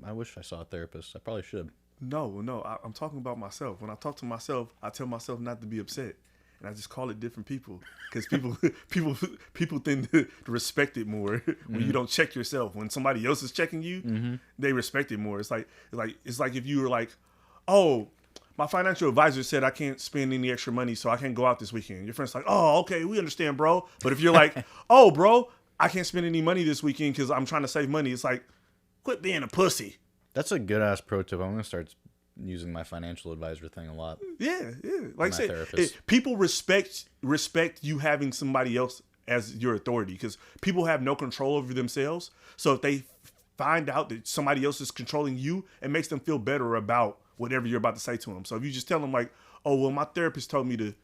I wish I saw a therapist. I probably should. No, I'm talking about myself. When I talk to myself, I tell myself not to be upset, and I just call it different people because people tend to respect it more when you don't check yourself. When somebody else is checking you, they respect it more. It's like if you were like, oh, my financial advisor said I can't spend any extra money, so I can't go out this weekend. Your friend's like, oh, okay, we understand, bro. But if you're like, oh, bro, I can't spend any money this weekend because I'm trying to save money, it's like, quit being a pussy. That's a good ass pro tip. I'm gonna start using my financial advisor thing a lot. Yeah. Like I said, people respect you having somebody else as your authority because people have no control over themselves. So if they find out that somebody else is controlling you, it makes them feel better about whatever you're about to say to them. So if you just tell them like, oh, well, my therapist told me to,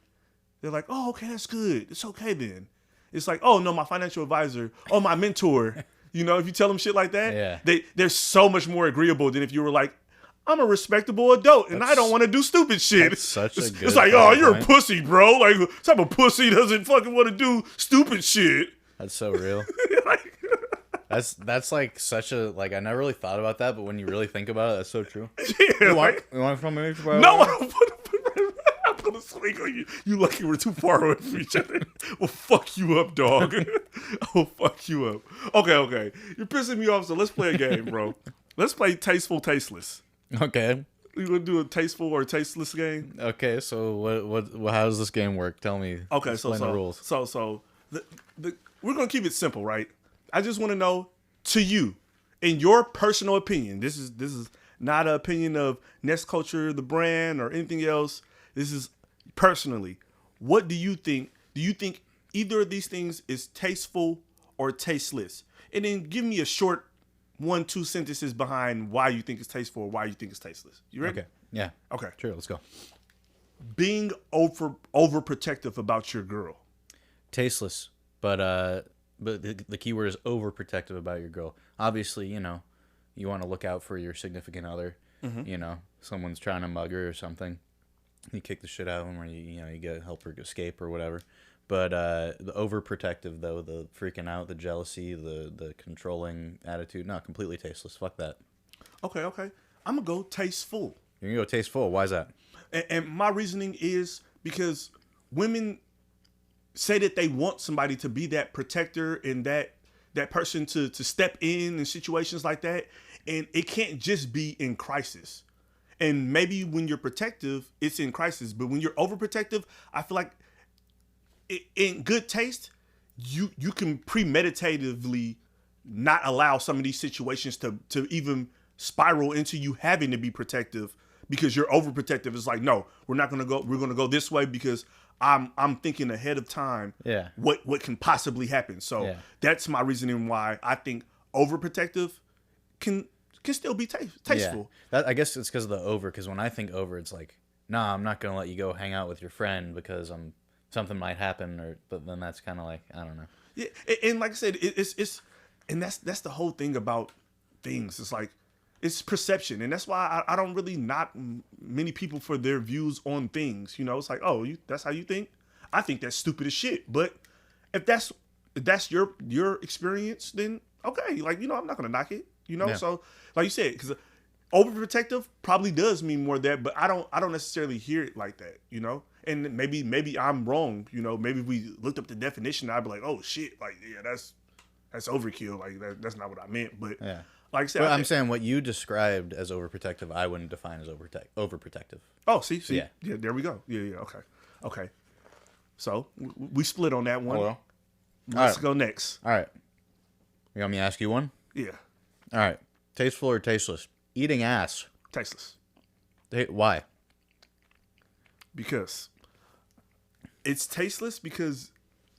they're like, oh, okay, that's good. It's okay then. It's like, oh, no, my financial advisor, oh, my mentor. You know, if you tell them shit like that, they're so much more agreeable than if you were like, I'm a respectable adult and I don't want to do stupid shit. That's such a good It's like, oh, you're a pussy, bro. Like, some of a pussy doesn't fucking want to do stupid shit. That's so real. That's like such a, like, I never really thought about that, but when you really think about it, that's so true. Yeah, you want from me? No, I don't put I'm gonna swing on you. You lucky we're too far away from each other. We'll fuck you up, dog. I'll fuck you up. Okay. You're pissing me off, so let's play a game, bro. Let's play Tasteful, Tasteless. Okay. You gonna do a tasteful or tasteless game? Okay, so what how does this game work? Tell me. Okay, Explain the rules. So we're gonna keep it simple, right? I just want to know, to you, in your personal opinion, this is not an opinion of Ness Culture, the brand, or anything else. This is personally, what do you think? Do you think either of these things is tasteful or tasteless? And then give me a short 1-2 sentences behind why you think it's tasteful or why you think it's tasteless. You ready? Okay. Yeah. Okay. Sure, let's go. Being overprotective about your girl. Tasteless, but the key word is overprotective about your girl. Obviously, you know, you want to look out for your significant other. You know, someone's trying to mug her or something. You kick the shit out of them, or you gotta help her escape or whatever. But the overprotective, though, the freaking out, the jealousy, the controlling attitude, no, completely tasteless. Fuck that. Okay. I'm gonna go tasteful. You're gonna go tasteful. Why is that? And my reasoning is because women say that they want somebody to be that protector and that person to step in situations like that, and it can't just be in crisis. And maybe when you're protective, it's in crisis. But when you're overprotective, I feel like in good taste, you can premeditatively not allow some of these situations to even spiral into you having to be protective because you're overprotective. It's like, no, we're not gonna go. We're gonna go this way because I'm thinking ahead of time. Yeah. What can possibly happen? So that's my reasoning why I think overprotective can still be tasteful. Yeah. I guess it's because of the over. Because when I think over, it's like, nah, I'm not gonna let you go hang out with your friend because something might happen. But then that's kind of like, I don't know. Yeah, and like I said, it's and that's the whole thing about things. It's like it's perception, and that's why I don't really knock many people for their views on things. You know, it's like, oh, that's how you think. I think that's stupid as shit. But if that's your experience, then okay, like, you know, I'm not gonna knock it. You know, so like you said, because overprotective probably does mean more of that, but I don't necessarily hear it like that. You know, and maybe I'm wrong. You know, maybe if we looked up the definition, I'd be like, oh shit, like yeah, that's overkill. Like that's not what I meant. But like I said, I'm saying what you described as overprotective, I wouldn't define as overprotective. Oh, see, yeah, there we go. Yeah, okay. So we split on that one. Well, let's go next. All right, you want me to ask you one? Yeah. All right, tasteful or tasteless? Eating ass. Tasteless. Why? Because It's tasteless because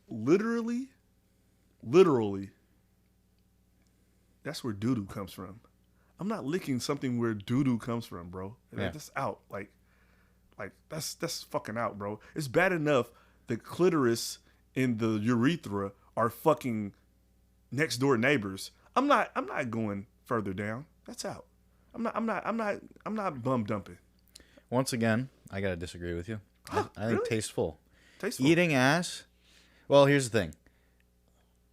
literally, that's where doo-doo comes from. I'm not licking something where doo-doo comes from, bro. Yeah. That's out. Like that's fucking out, bro. It's bad enough the clitoris and the urethra are fucking next door neighbors. I'm not going further down. That's out. I'm not bum dumping. Once again, I gotta disagree with you. I think really? tasteful. Tasteful. Eating ass. Well, here's the thing.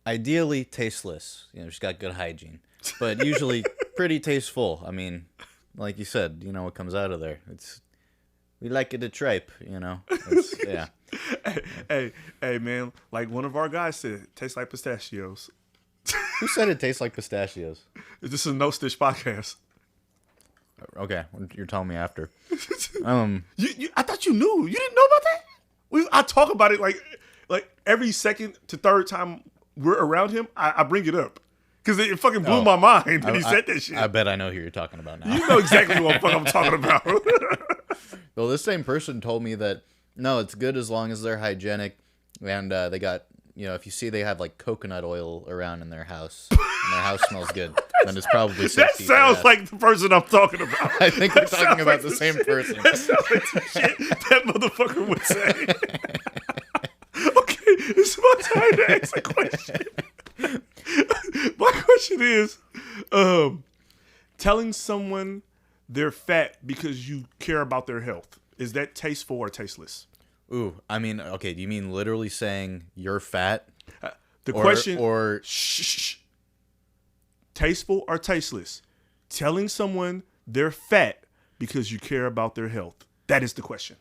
Ideally tasteless. She's got good hygiene, but usually pretty tasteful. I mean, like you said, what comes out of there. We like it to tripe. Yeah. Hey, man. Like one of our guys said, it tastes like pistachios. Who said it tastes like pistachios? This is a No Stitch podcast. Okay, you're telling me after. I thought you knew. You didn't know about that? I talk about it like every second to third time we're around him. I bring it up because it fucking blew my mind that he said that shit. I bet I know who you're talking about now. You know exactly what I'm talking about. Well, this same person told me that no, it's good as long as they're hygienic and they got. If you see they have like coconut oil around in their house and their house smells good, then it's probably that sounds like the person I'm talking about. I think we're talking about the same person. That sounds like the shit that motherfucker would say. Okay, it's my time to ask a question. My question is, telling someone they're fat because you care about their health, is that tasteful or tasteless? Ooh, I mean, okay, do you mean literally saying you're fat? Question... Or... Shh. Tasteful or tasteless? Telling someone they're fat because you care about their health. That is the question.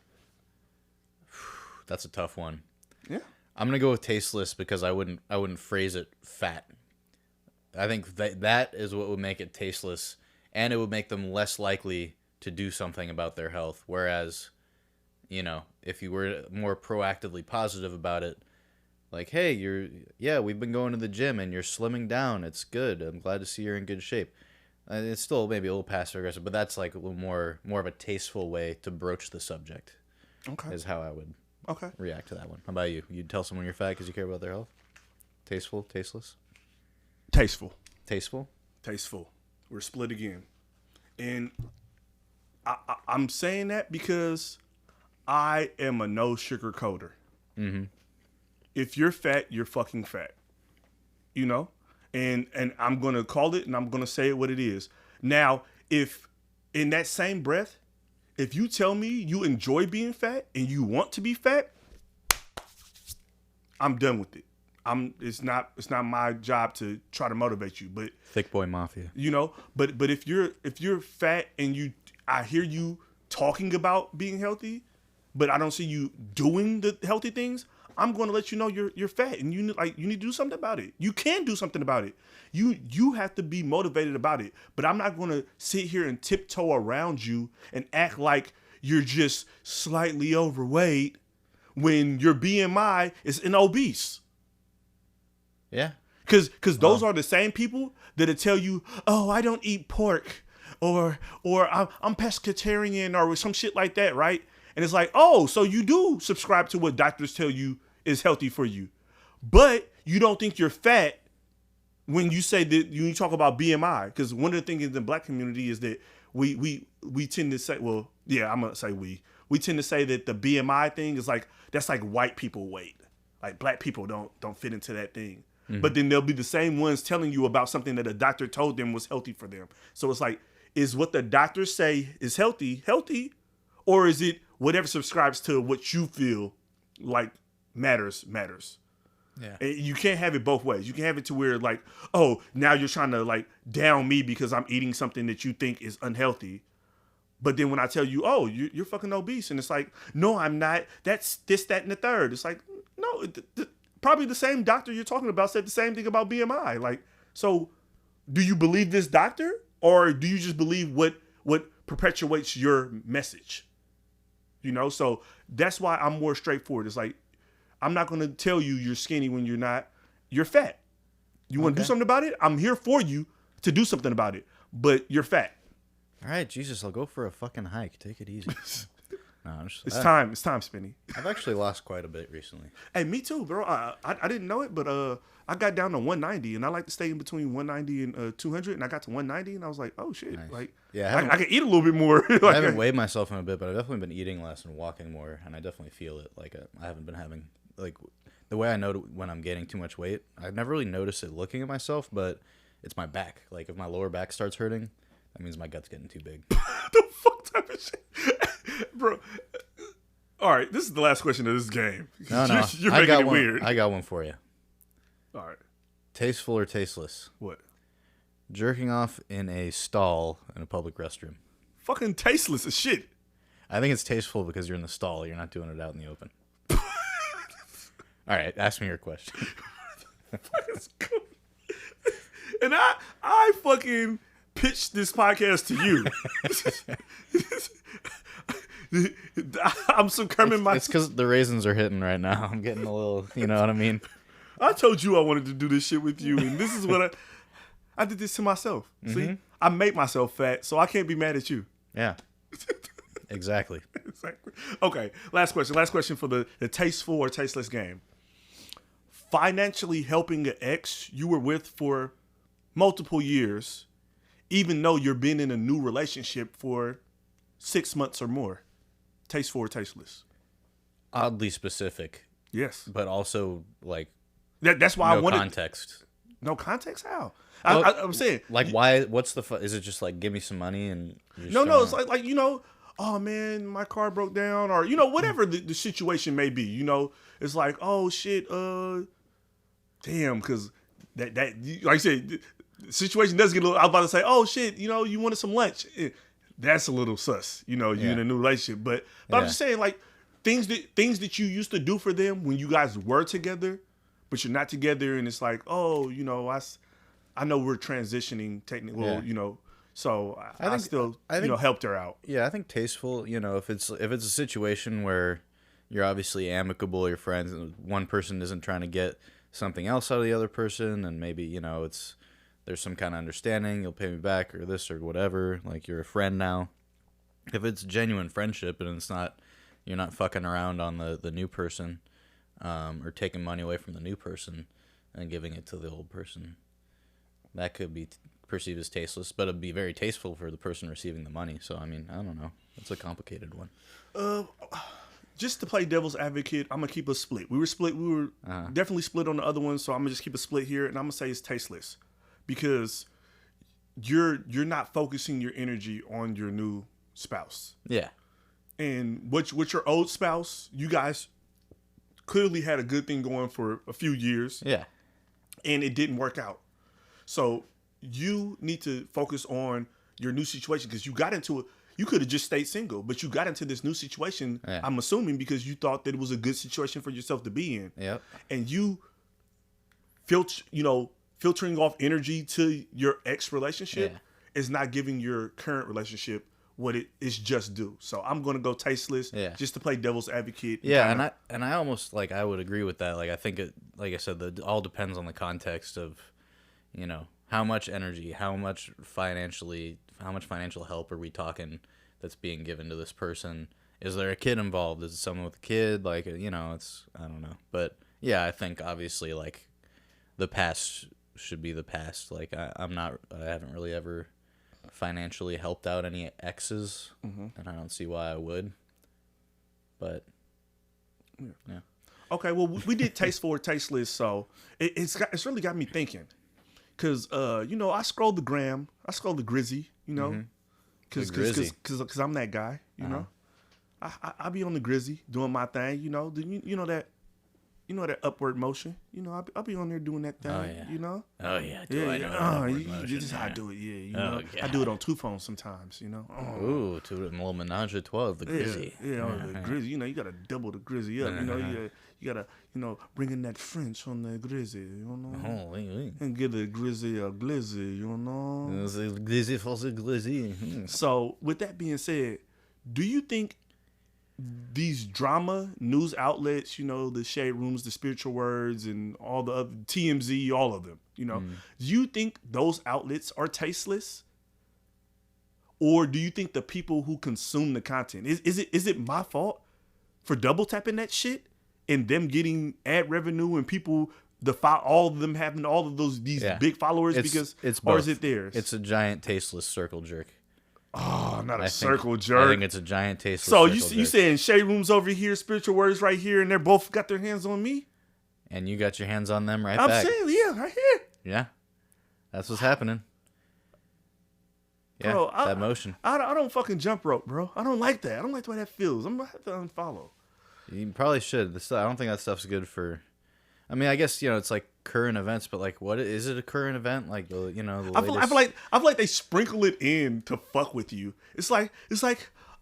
That's a tough one. Yeah. I'm going to go with tasteless because I wouldn't phrase it fat. I think that is what would make it tasteless, and it would make them less likely to do something about their health. Whereas... if you were more proactively positive about it, like, hey, we've been going to the gym and you're slimming down. It's good. I'm glad to see you're in good shape. It's still maybe a little passive aggressive, but that's like a little more of a tasteful way to broach the subject. Okay. Is how I would react to that one. How about you? You'd tell someone you're fat because you care about their health? Tasteful, tasteless? Tasteful. Tasteful? Tasteful. We're split again. And I'm saying that because... I am a no sugar coater. Mm-hmm. If you're fat, you're fucking fat. And I'm gonna call it, and I'm gonna say it what it is. Now, if in that same breath, if you tell me you enjoy being fat and you want to be fat, I'm done with it. It's not my job to try to motivate you, but thick boy mafia. But if you're fat and I hear you talking about being healthy, but I don't see you doing the healthy things, I'm going to let you know you're fat and you need to do something about it. You can do something about it. You have to be motivated about it. But I'm not going to sit here and tiptoe around you and act like you're just slightly overweight when your BMI is an obese. Yeah. Because those are the same people that'll tell you, oh, I don't eat pork or I'm pescatarian or some shit like that, right? And it's like, oh, so you do subscribe to what doctors tell you is healthy for you. But you don't think you're fat when you say that you talk about BMI. Because one of the things in the black community is that we tend to say, well, yeah, I'm going to say we tend to say that the BMI thing is like, that's like white people weight. Like black people don't fit into that thing. Mm-hmm. But then they'll be the same ones telling you about something that a doctor told them was healthy for them. So it's like, is what the doctors say is healthy, or is it whatever subscribes to what you feel like matters? Yeah. And you can't have it both ways. You can have it to where like, oh, now you're trying to like down me because I'm eating something that you think is unhealthy. But then when I tell you, oh, you're fucking obese, and it's like, no, I'm not. That's this, that, and the third. It's like, no, probably the same doctor you're talking about said the same thing about BMI. Like, so do you believe this doctor, or do you just believe what perpetuates your message? So that's why I'm more straightforward. It's like, I'm not going to tell you you're skinny when you're not. You're fat. You want to do something about it? I'm here for you to do something about it. But you're fat. All right, Jesus, I'll go for a fucking hike. Take it easy. No, it's time. It's time, Spinny. I've actually lost quite a bit recently. Hey, me too, bro. I didn't know it, but I got down to 190, and I like to stay in between 190 and 200, and I got to 190, and I was like, oh shit, Nice. like Yeah, I can eat a little bit more. I haven't weighed myself in a bit, but I've definitely been eating less and walking more, and I definitely feel it. Like I haven't been having like the way I know when I'm gaining too much weight. I've never really noticed it looking at myself, but it's my back. Like if my lower back starts hurting, that means my gut's getting too big. The fuck type of shit, bro. All right, this is the last question of this game. No, You're making it one, weird. I got one for you. All right. Tasteful or tasteless? What? Jerking off in a stall in a public restroom. Fucking tasteless as shit. I think it's tasteful because you're in the stall. You're not doing it out in the open. All right, ask me your question. And I fucking pitched this podcast to you. I'm succumbing myself. It's because the raisins are hitting right now. I'm getting a little, you know what I mean? I told you I wanted to do this shit with you, and this is what I did this to myself. See, I made myself fat, so I can't be mad at you. Yeah, exactly. Exactly. Okay, last question. Last question for the tasteful or tasteless game. Financially helping an ex you were with for multiple years, even though you've been in a new relationship for 6 months or more. Tasteful or tasteless? Oddly specific. Yes. But also, like, that's why I wanted context. No context? How? Well, I'm saying. Like, why? What's the is it just like, give me some money and... No, it's like, you know, oh, man, my car broke down, or, you know, whatever the situation may be, you know. It's like, oh, shit, damn, because that like I said, the situation does get a little... I was about to say, oh, shit, you know, you wanted some lunch. That's a little sus, you know, you're in a new relationship. But I'm just saying, like, things that you used to do for them when you guys were together, but you're not together, and it's like, oh, you know, I know we're transitioning technically, well, you know, so I think helped her out. Yeah, I think tasteful, you know, if it's a situation where you're obviously amicable, you're friends, and one person isn't trying to get something else out of the other person, and maybe, you know, there's some kind of understanding, you'll pay me back or this or whatever, like you're a friend now. If it's genuine friendship and it's not, you're not fucking around on the new person, or taking money away from the new person and giving it to the old person, that could be perceived as tasteless, but it'd be very tasteful for the person receiving the money. So, I mean, I don't know. It's a complicated one. Just to play devil's advocate, I'm going to keep us split. We were split. We were definitely split on the other one, so I'm going to just keep a split here, and I'm going to say it's tasteless. Because you're not focusing your energy on your new spouse. Yeah. And with your old spouse, you guys clearly had a good thing going for a few years. Yeah. And it didn't work out. So you need to focus on your new situation, because you got into it. You could have just stayed single, but you got into this new situation, I'm assuming, because you thought that it was a good situation for yourself to be in. Yep. And you filtering off energy to your ex relationship is not giving your current relationship what it is just due. So I'm gonna go tasteless, just to play devil's advocate. Yeah, and I almost, like, I would agree with that. Like, I think it, like I said, it all depends on the context of, you know, how much energy, how much financial help are we talking that's being given to this person? Is there a kid involved? Is it someone with a kid? Like, you know, I don't know. But yeah, I think obviously, like, the past should be the past. Like, I haven't really ever financially helped out any exes, and I don't see why I would. But yeah. Okay, well, we did tasteful or tasteless, so it's really got me thinking. Cause you know, I scrolled the gram, I scrolled the Grizzy, you know, cause I'm that guy, you know. I be on the Grizzy doing my thing, you know. You know that upward motion, you know. I'll be on there doing that thing, you know. Oh yeah, I know. Just how I do it, you know. I do it on two phones sometimes, you know. Ooh, to a little menage a trois of the Grizzy. The Grizzy, you know, you gotta double the Grizzy up, you know. You gotta, you know, bring in that French on the Grizzy, you know. And get the Grizzy a glizzy, you know. Glizzy for the Glizzy. So, with that being said, do you think these drama news outlets, you know, the Shade Rooms, the Spiritual Words, and all the other TMZ, all of them, you know, do you think those outlets are tasteless? or do you think the people who consume the content is it my fault for double tapping that shit and them getting ad revenue and people all of them having all of these big followers it's or both. is it theirs? It's a giant tasteless circle jerk. Oh, not a circle jerk. I think it's a giant tasteless circle jerk. So you saying shade rooms over here, spiritual words right here, and they're both got their hands on me? And you got your hands on them back. I'm saying, yeah, right here. Yeah. That's what's happening. Yeah, bro, that motion. I don't fucking jump rope, bro. I don't like that. I don't like the way that feels. I'm going to have to unfollow. You probably should. I don't think that stuff's good for... I mean, I guess, it's like current events, but like, what is it a current event? Like, the latest... I feel like they sprinkle it in to fuck with you. It's like,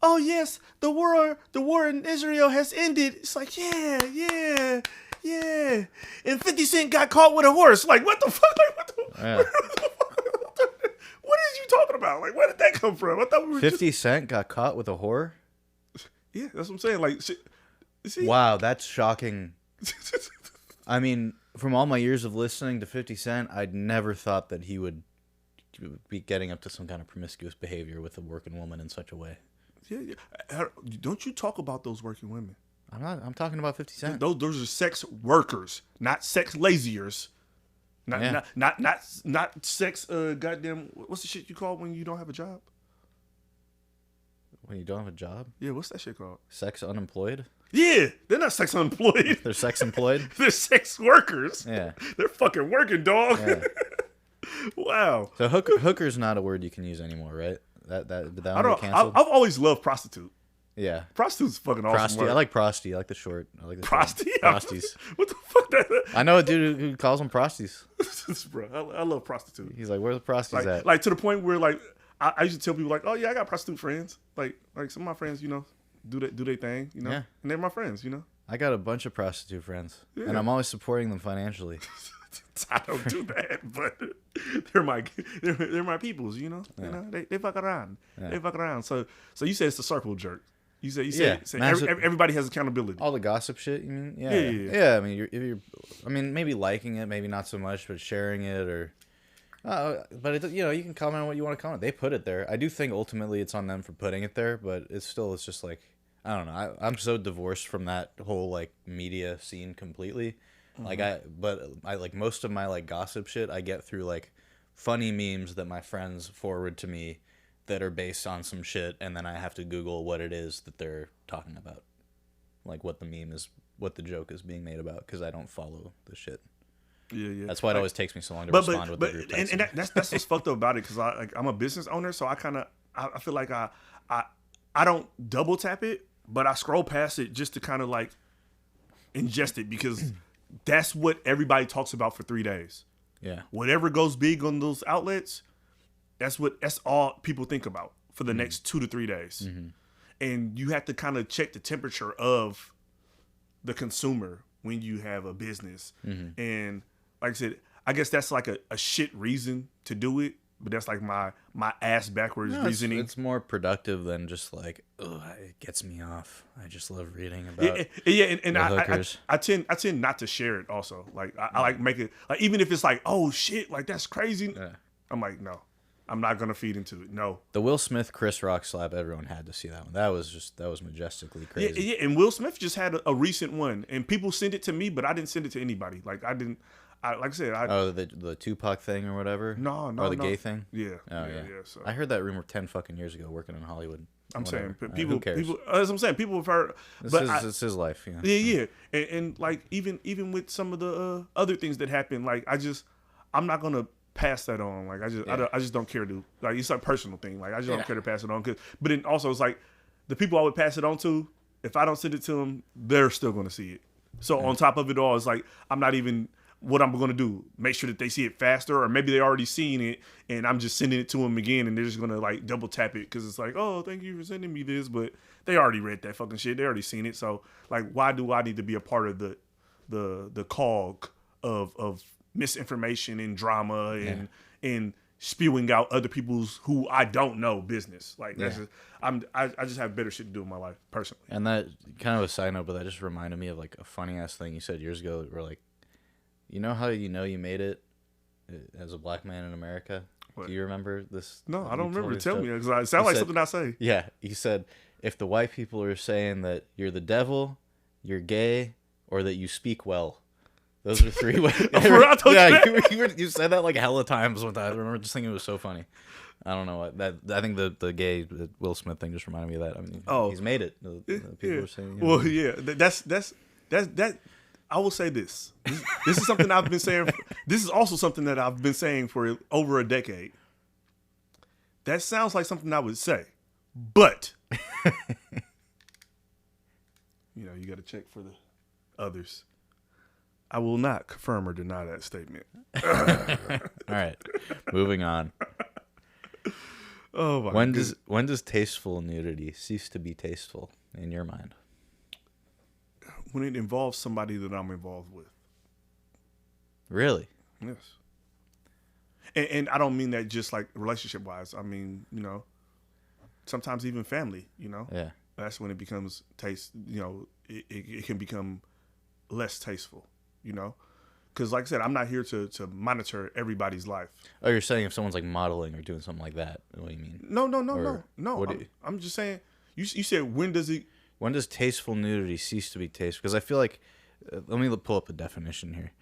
oh yes, the war in Israel has ended. It's like, yeah. And 50 Cent got caught with a horse. Like, what the fuck? Like, what is you talking about? Like, where did that come from? I thought we were 50 Cent got caught with a whore? Yeah, that's what I'm saying. Like, shit. See? Wow, that's shocking. I mean, from all my years of listening to 50 Cent, I'd never thought that he would be getting up to some kind of promiscuous behavior with a working woman in such a way. Yeah. Don't you talk about those working women? I'm talking about 50 Cent. Those are sex workers, not sex laziers. Not sex. Goddamn. What's the shit you call when you don't have a job? When you don't have a job? Yeah. What's that shit called? Sex unemployed? Yeah, they're not sex unemployed. They're sex employed? They're sex workers. Yeah. They're fucking working, dog. Yeah. Wow. So hooker's not a word you can use anymore, right? That one canceled? I've always loved prostitute. Yeah. Prostitute's fucking awesome. Prosty. I like prosty. I like the short. I like the prosty. Prosties. What the fuck? I know a dude who calls them prosties. Bro, I love prostitute. He's like, where the prosties at? Like to the point where like I used to tell people like, oh yeah, I got prostitute friends. Like some of my friends, do their thing, Yeah. and they're my friends, I got a bunch of prostitute friends, and I'm always supporting them financially. I don't do that, but they're my peoples, Yeah. They fuck around. Yeah. They fuck around. So you say it's a circle jerk. You say Yeah. everybody has accountability. All the gossip shit, you mean? Yeah. Yeah, I mean, maybe liking it, maybe not so much, but sharing it or... but you can comment on what you want to comment. They put it there. I do think ultimately it's on them for putting it there, but it's just like, I don't know. I'm so divorced from that whole like media scene completely. Mm-hmm. Like I like most of my like gossip shit I get through like funny memes that my friends forward to me that are based on some shit, and then I have to Google what it is that they're talking about, like what the meme is, what the joke is being made about, because I don't follow the shit. Yeah. That's why it always takes me so long to respond with the group text. And that's what's fucked up about it, because I'm a business owner, so I feel like I don't double tap it, but I scroll past it just to kind of like ingest it, because that's what everybody talks about for 3 days. Yeah. Whatever goes big on those outlets, that's all people think about for the next 2 to 3 days. Mm-hmm. And you have to kind of check the temperature of the consumer when you have a business. Mm-hmm. And like I said, I guess that's like a shit reason to do it, but that's like my ass backwards reasoning. It's more productive than just like, it gets me off. I just love reading about and hookers. I tend not to share it also. Like I like make it like, even if it's like, oh shit, like that's crazy. Yeah. I'm like, no, I'm not gonna feed into it. No. The Will Smith Chris Rock slap, everyone had to see that one. That was majestically crazy. Yeah, and Will Smith just had a recent one, and people sent it to me, but I didn't send it to anybody. Like I didn't. Like I said, the Tupac thing or whatever. No, or the gay thing. Yeah. Oh yeah. So. I heard that rumor 10 fucking years ago working in Hollywood. I'm whatever. saying people. Who cares? People. As I'm saying, people have heard. It's his life. Yeah. Yeah. And like even with some of the other things that happen, like I'm not gonna pass that on. Like I just don't care to. Like it's like a personal thing. Like I just don't care to pass it on. But then also it's like the people I would pass it on to, if I don't send it to them, they're still gonna see it. So on top of it all, it's like I'm not even. What I'm going to do, make sure that they see it faster, or maybe they already seen it and I'm just sending it to them again and they're just going to like double tap it because it's like, oh, thank you for sending me this, but they already read that fucking shit. They already seen it. So like, why do I need to be a part of the cog of misinformation and drama and spewing out other people's who I don't know business? Like that's I just have better shit to do in my life personally. And that kind of a side note, but that just reminded me of like a funny ass thing you said years ago where like, you know how you made it as a black man in America? What? Do you remember this? No, I don't remember. This Tell joke? me, because it sounds like something I say. Yeah, he said, if the white people are saying that you're the devil, you're gay, or that you speak well, those are 3 ways. You said that like hella times one time. I remember just thinking it was so funny. I don't know what that. I think the gay Will Smith thing just reminded me of that. I mean, he's made it. The people are saying. Well, yeah, that's. I will say this. This is something I've been saying. This is also something that I've been saying for over a decade. That sounds like something I would say, but you got to check for the others. I will not confirm or deny that statement. All right, moving on. Oh my when does tasteful nudity cease to be tasteful in your mind? When it involves somebody that I'm involved with. Really? Yes. And I don't mean that just like relationship wise. I mean, sometimes even family, Yeah. That's when it becomes it can become less tasteful, Because like I said, I'm not here to monitor everybody's life. Oh, you're saying if someone's like modeling or doing something like that. What do you mean? No. I'm just saying, you said when does tasteful nudity cease to be tasteful? Because I feel like, let me pull up the definition here.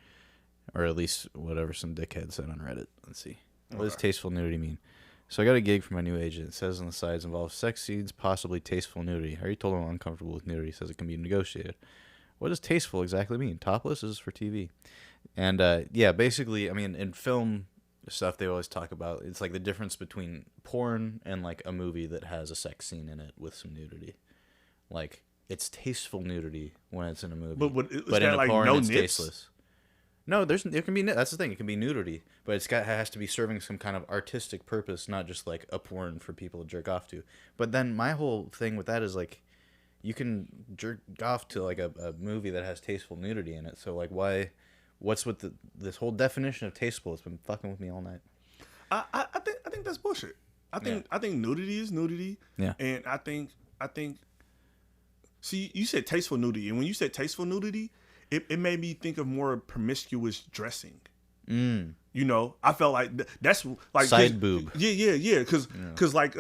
Or at least whatever some dickhead said on Reddit. Let's see. What does tasteful nudity mean? So I got a gig for my new agent. It says on the sides involves sex scenes, possibly tasteful nudity. Are you told I'm uncomfortable with nudity? It says it can be negotiated. What does tasteful exactly mean? Topless is for TV. And basically, I mean, in film stuff, they always talk about, it's like the difference between porn and like a movie that has a sex scene in it with some nudity. Like, it's tasteful nudity when it's in a movie. But in a like porn, no it's nips? Tasteless. No, it can be. That's the thing. It can be nudity, but it has to be serving some kind of artistic purpose, not just like a porn for people to jerk off to. But then my whole thing with that is like, you can jerk off to like a movie that has tasteful nudity in it. So like, why? What's with this whole definition of tasteful? It's been fucking with me all night. I think that's bullshit. I think nudity is nudity. Yeah. And I think. See, you said tasteful nudity, and when you said tasteful nudity, it made me think of more promiscuous dressing. I felt like that's like side boob. Yeah. Because like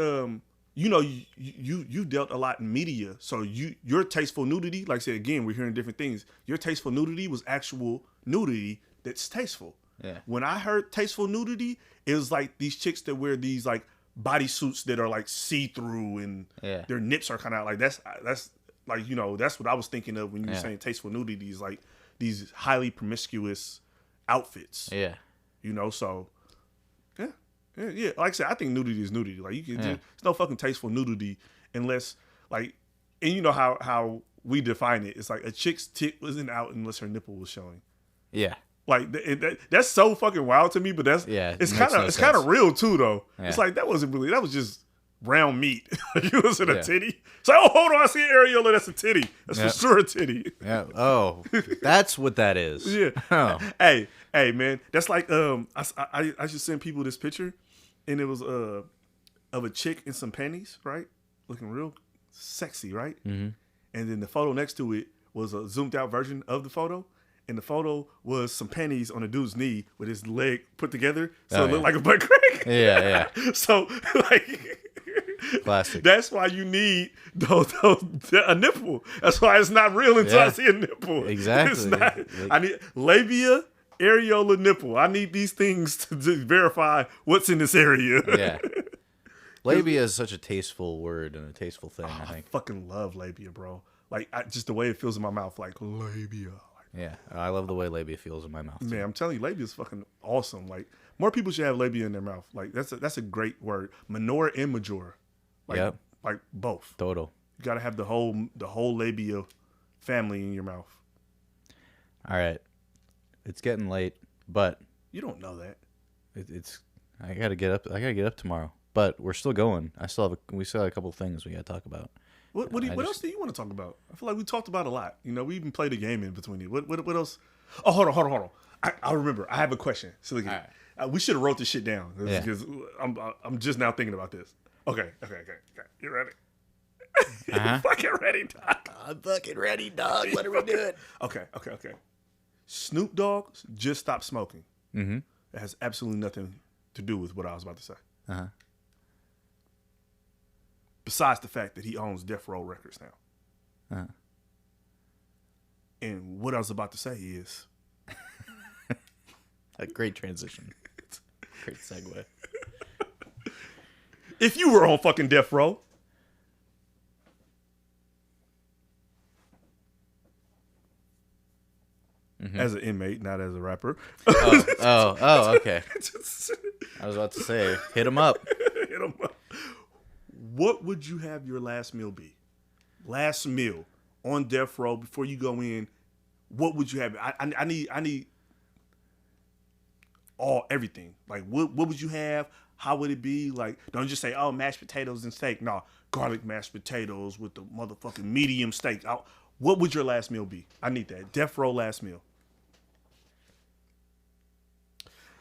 you dealt a lot in media, so your tasteful nudity, like I said again, we're hearing different things. Your tasteful nudity was actual nudity that's tasteful. Yeah. When I heard tasteful nudity, it was like these chicks that wear these like bodysuits that are like see through and their nips are kind of like that's like that's what I was thinking of when you were saying tasteful nudity is like these highly promiscuous outfits. Yeah. So yeah. Like I said, I think nudity is nudity. Like there's no fucking tasteful nudity unless like, and you know how we define it. It's like a chick's tit wasn't out unless her nipple was showing. Yeah. Like that's so fucking wild to me, but it's kind of real too though. Yeah. It's like that was just round meat. You was in a titty. So hold on, I see an areola. That's a titty. That's for sure a titty. Yeah. Oh, that's what that is. Yeah. Oh. Hey, man. That's like I should send people this picture, and it was of a chick in some panties, right, looking real sexy, right. Mm-hmm. And then the photo next to it was a zoomed out version of the photo. And the photo was some panties on a dude's knee with his leg put together, so it looked like a butt crack. Yeah. So, like, classic. That's why you need a nipple. That's why it's not real until I see a nipple. Exactly. It's not, I need labia, areola, nipple. I need these things to verify what's in this area. Yeah. Labia is such a tasteful word and a tasteful thing, I think. I fucking love labia, bro. Like, just the way it feels in my mouth, like labia. Yeah, I love the way labia feels in my mouth. Man, I'm telling you, labia is fucking awesome. Like, more people should have labia in their mouth. Like, that's a great word. Minor and major. Like, like both. Total. You gotta have the whole labia family in your mouth. All right, it's getting late, but you don't know that. I gotta get up. I gotta get up tomorrow, but we're still going. We still have a couple of things we gotta talk about. What else do you want to talk about? I feel like we talked about a lot. We even played a game in between it. What else? Oh, hold on. I remember. I have a question. So look, we should have wrote this shit down because I'm just now thinking about this. Okay. You ready? Uh-huh. Fucking ready, dog. I'm fucking ready, dog. What are we doing? Okay. Snoop Dogg just stopped smoking. Mm-hmm. It has absolutely nothing to do with what I was about to say. Uh-huh. Besides the fact that he owns Death Row Records now. Uh-huh. And what I was about to say is... A great transition. Great segue. If you were on fucking Death Row... Mm-hmm. As an inmate, not as a rapper. Okay. I was about to say, hit him up. Hit him up. What would you have your last meal be? Last meal on death row before you go in. What would you have? I need everything. Like what would you have? How would it be? Like, don't just say, oh, mashed potatoes and steak. No, garlic mashed potatoes with the motherfucking medium steak. What would your last meal be? I need that. Death row last meal.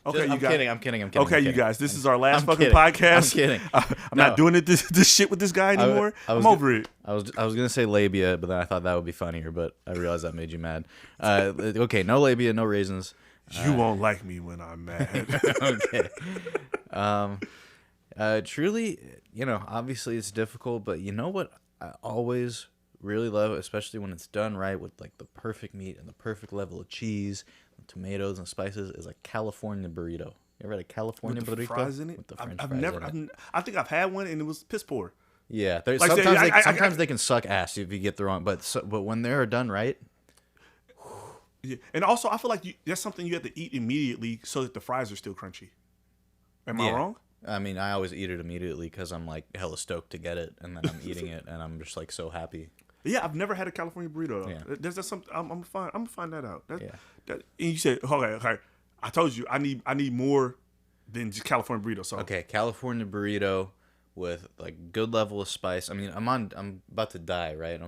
Okay, I'm kidding. Okay, you guys, this is our last fucking kidding. podcast. I'm kidding. I'm not doing this shit with this guy anymore. I'm over it. I was gonna say labia, but then I thought that would be funnier. But I realized that made you mad. Okay, no labia, no raisins. You won't like me when I'm mad. Okay. Truly, obviously it's difficult, but you know what I always really love, especially when it's done right with like the perfect meat and the perfect level of cheese, tomatoes and spices, is a California burrito. You ever had a California burrito? With the fries in it? With the French I've fries never. in it. I think I've had one and it was piss poor. Yeah, Like sometimes they can suck ass if you get the wrong. But when they're done right. Yeah. And also, I feel like that's something you have to eat immediately so that the fries are still crunchy. Am I wrong? I mean, I always eat it immediately because I'm like hella stoked to get it, and then I'm eating it, and I'm just like so happy. Yeah, I've never had a California burrito. Yeah. There's something I'm gonna find that out. Yeah. And you said, okay. I told you I need more than just California burrito. So Okay, California burrito with like good level of spice. I mean, I'm about to die, right?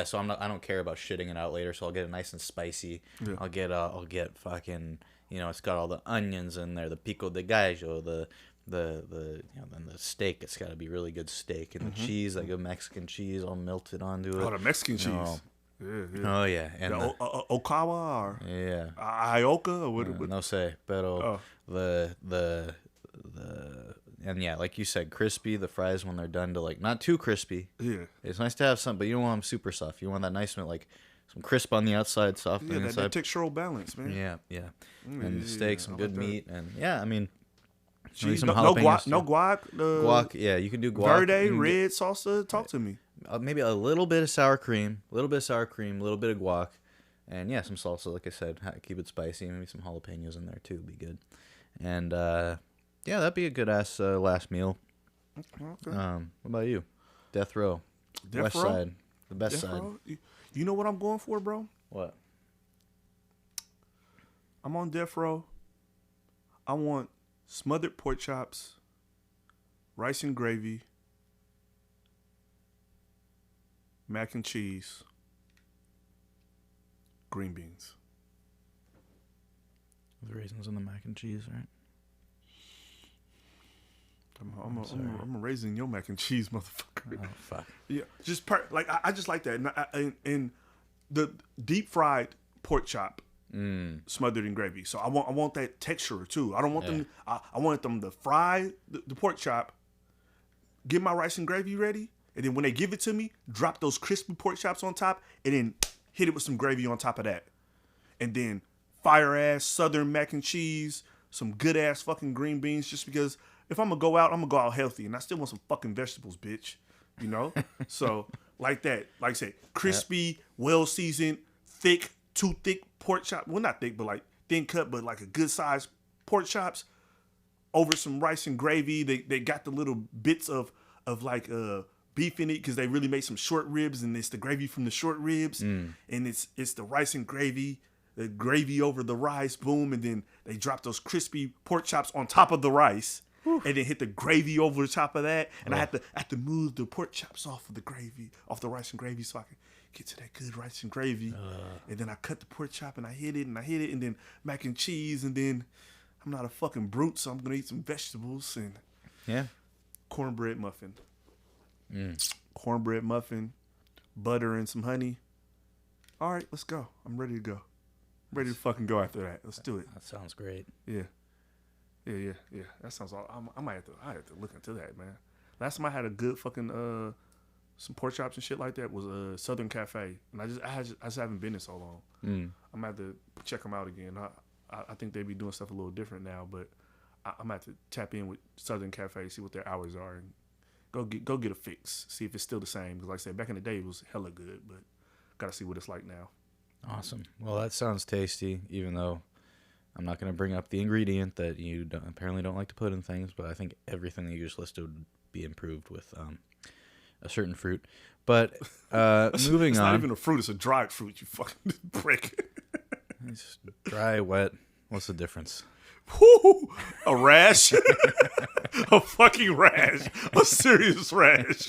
So I don't care about shitting it out later. So I'll get it nice and spicy. Yeah. I'll get fucking, it's got all the onions in there, the pico de gallo, the then the steak. It's got to be really good steak, and the cheese, like a Mexican cheese, all melted onto it. Oh, the Mexican cheese. Yeah. Oh yeah, and the Okawa or Ioka or what? No sé, pero the and yeah, like you said, crispy. The fries when they're done to like not too crispy. Yeah, it's nice to have some, but you don't want them super soft. You want that nice, like some crisp on the outside, soft on the inside. That textural balance, man. Yeah. And the steak, some good meat, and I mean. Cheese, some no guac. Guac, yeah, you can do guac. Verde, red salsa. Talk to me. Maybe a little bit of sour cream, a little bit of guac, and some salsa. Like I said, keep it spicy. Maybe some jalapenos in there too, be good. And that'd be a good ass last meal. Okay. What about you? Death Row, West Side, the best side. Row? You know what I'm going for, bro? What? I'm on Death Row. I want smothered pork chops, rice and gravy, mac and cheese, green beans. The raisins and the mac and cheese, right? I'm raising your mac and cheese, motherfucker. Oh fuck. Yeah, just I just like that, and the deep fried pork chop. Smothered in gravy. So I want that texture too. I don't want them. I want them to fry the pork chop, get my rice and gravy ready, and then when they give it to me, drop those crispy pork chops on top, and then hit it with some gravy on top of that, and then fire ass southern mac and cheese, some good ass fucking green beans. Just because if I'm gonna go out healthy, and I still want some fucking vegetables, bitch. So like that, like I said, crispy, well seasoned, thick. Too thick pork chop. Well, not thick, but like thin cut, but like a good size pork chops over some rice and gravy. They got the little bits of like beef in it because they really made some short ribs, and it's the gravy from the short ribs, and it's the rice and gravy, the gravy over the rice, boom, and then they drop those crispy pork chops on top of the rice. And then hit the gravy over the top of that, and I have to move the pork chops off of the gravy, off the rice and gravy, so I can get to that good rice and gravy. And then I cut the pork chop and I hit it, and then mac and cheese, and then I'm not a fucking brute, so I'm gonna eat some vegetables and cornbread muffin, cornbread muffin, butter and some honey. All right, let's go. I'm ready to go. I'm ready to fucking go after that. Let's do it. That sounds great. Yeah. Yeah. That sounds all. I might have to look into that, man. Last time I had a good fucking some pork chops and shit like that was Southern Cafe, and I just haven't been in so long. I'm gonna have to check them out again. I think they be doing stuff a little different now, but I'm gonna have to tap in with Southern Cafe, see what their hours are, and go get a fix, see if it's still the same. Because like I said, back in the day it was hella good, but gotta see what it's like now. Awesome. Well, that sounds tasty, even though I'm not going to bring up the ingredient that you apparently don't like to put in things, but I think everything that you just listed would be improved with a certain fruit. But moving it's on. It's not even a fruit, it's a dried fruit, you fucking prick. It's dry, wet. What's the difference? Woo! A rash? A fucking rash. A serious rash.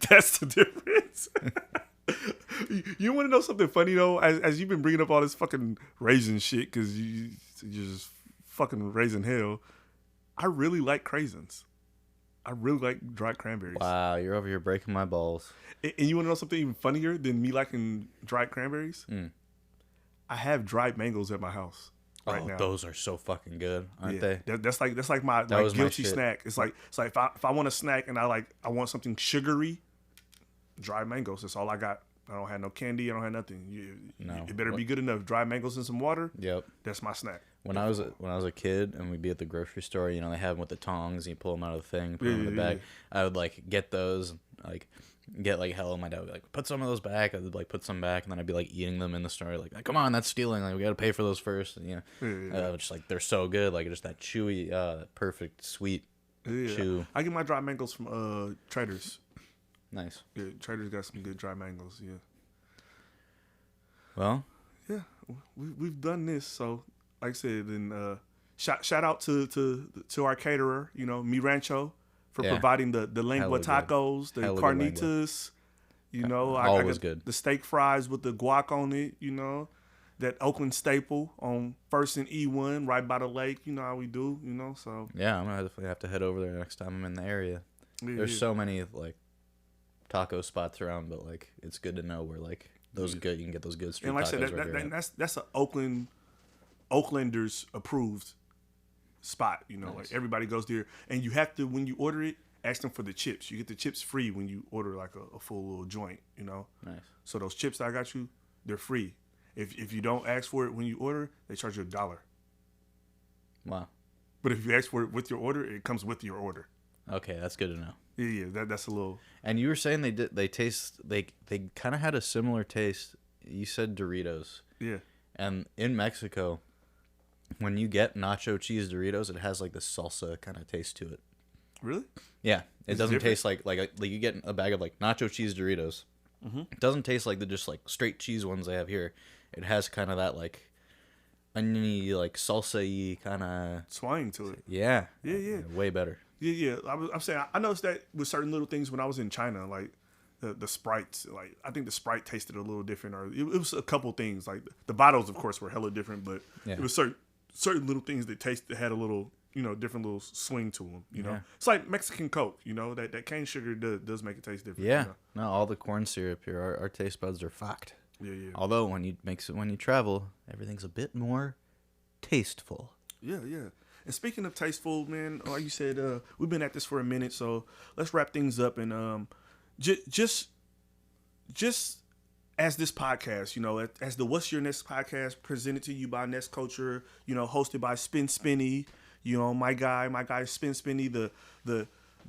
That's the difference. You want to know something funny, though? As you've been bringing up all this fucking raisin shit, because you're just fucking raising hell, I really like craisins. I really like dried cranberries. Wow, you're over here breaking my balls. And you want to know something even funnier than me liking dried cranberries? I have dried mangoes at my house right now. Those are so fucking good, aren't they? That's like my guilty snack. It's like if I want a snack and I want something sugary, dried mangoes. That's all I got. I don't have no candy. I don't have nothing. It better be good enough. Dried mangoes and some water. Yep. That's my snack. When I was a kid and we'd be at the grocery store, they have them with the tongs and you pull them out of the thing, put them in the bag. I would get those, get hell. My dad would be put some of those back. I would put some back, and then I'd be eating them in the store. Come on, that's stealing. We got to pay for those first. And, just they're so good. Just that chewy, perfect sweet chew. I get my dried mangoes from Traders. Nice. Yeah, Traders got some good dry mangoes. Yeah. Well. Yeah, we've done this. So, like I said, and shout out to our caterer, Mi Rancho, for providing the lengua tacos, the carnitas. All was good. The steak fries with the guac on it. That Oakland staple on First and E1, right by the lake. You know how we do. So. Yeah, I'm gonna definitely have to head over there next time I'm in the area. There's so many taco spots around, but it's good to know where those good. You can get those good street tacos. And like I said, that's an Oaklanders approved spot. Nice. Everybody goes there, and you have to, when you order it, ask them for the chips. You get the chips free when you order a full little joint. Nice. So those chips I got you, they're free. If you don't ask for it when you order, they charge you $1. Wow. But if you ask for it with your order, it comes with your order. Okay, that's good to know. Yeah, that's a little. And you were saying they kind of had a similar taste. You said Doritos. Yeah. And in Mexico, when you get nacho cheese Doritos, it has the salsa kind of taste to it. Really? Yeah, it doesn't taste like you get a bag of nacho cheese Doritos. Mm-hmm. It doesn't taste like the just straight cheese ones they have here. It has kind of that oniony salsa-y kind of swine to it. Yeah. Yeah. Way better. Yeah. I'm saying I noticed that with certain little things when I was in China, the Sprites. I think the Sprite tasted a little different, or it was a couple things. The bottles, of course, were hella different, but it was certain little things that had a little, different little swing to them. Yeah. It's like Mexican Coke. That cane sugar does make it taste different. Yeah. No, all the corn syrup here, our taste buds are fucked. Yeah. Although when you travel, everything's a bit more tasteful. Yeah. And speaking of tasteful, man, like you said, we've been at this for a minute, so let's wrap things up. And just as this podcast, as the What's Your Ness podcast, presented to you by Ness Culture, hosted by Spin Spinny, my guy Spin Spinny, the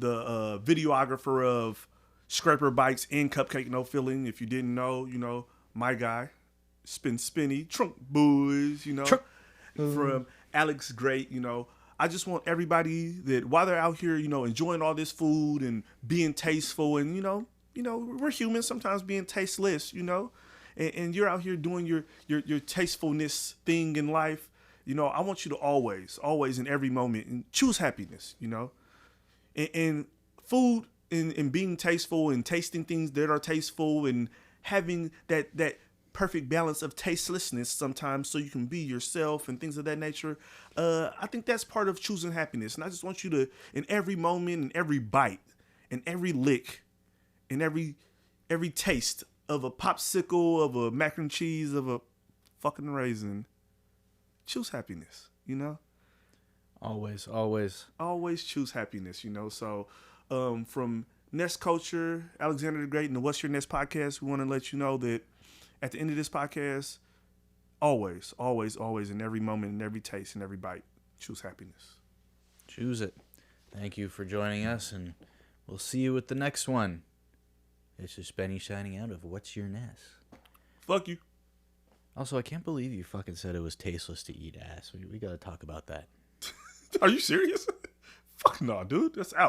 videographer of Scraper Bites and Cupcake No Filling. If you didn't know, my guy Spin Spinny, Trunk Boys, from Alex Great, I just want everybody that while they're out here, enjoying all this food and being tasteful, and we're humans sometimes being tasteless, and you're out here doing your tastefulness thing in life. I want you to always in every moment and choose happiness, and food and being tasteful and tasting things that are tasteful and having that perfect balance of tastelessness sometimes so you can be yourself and things of that nature. I think that's part of choosing happiness. And I just want you to, in every moment, in every bite, in every lick, in every taste of a popsicle, of a mac and cheese, of a fucking raisin, choose happiness, Always, always. Always choose happiness, you know. So from Ness Culture, Alexander the Great, and the What's Your Ness podcast, we want to let you know that at the end of this podcast, always, always, always, in every moment, in every taste, in every bite, choose happiness. Choose it. Thank you for joining us, and we'll see you with the next one. This is Benny signing out of What's Your Ness. Fuck you. Also, I can't believe you fucking said it was tasteless to eat ass. We got to talk about that. Are you serious? Fuck no, dude. That's out.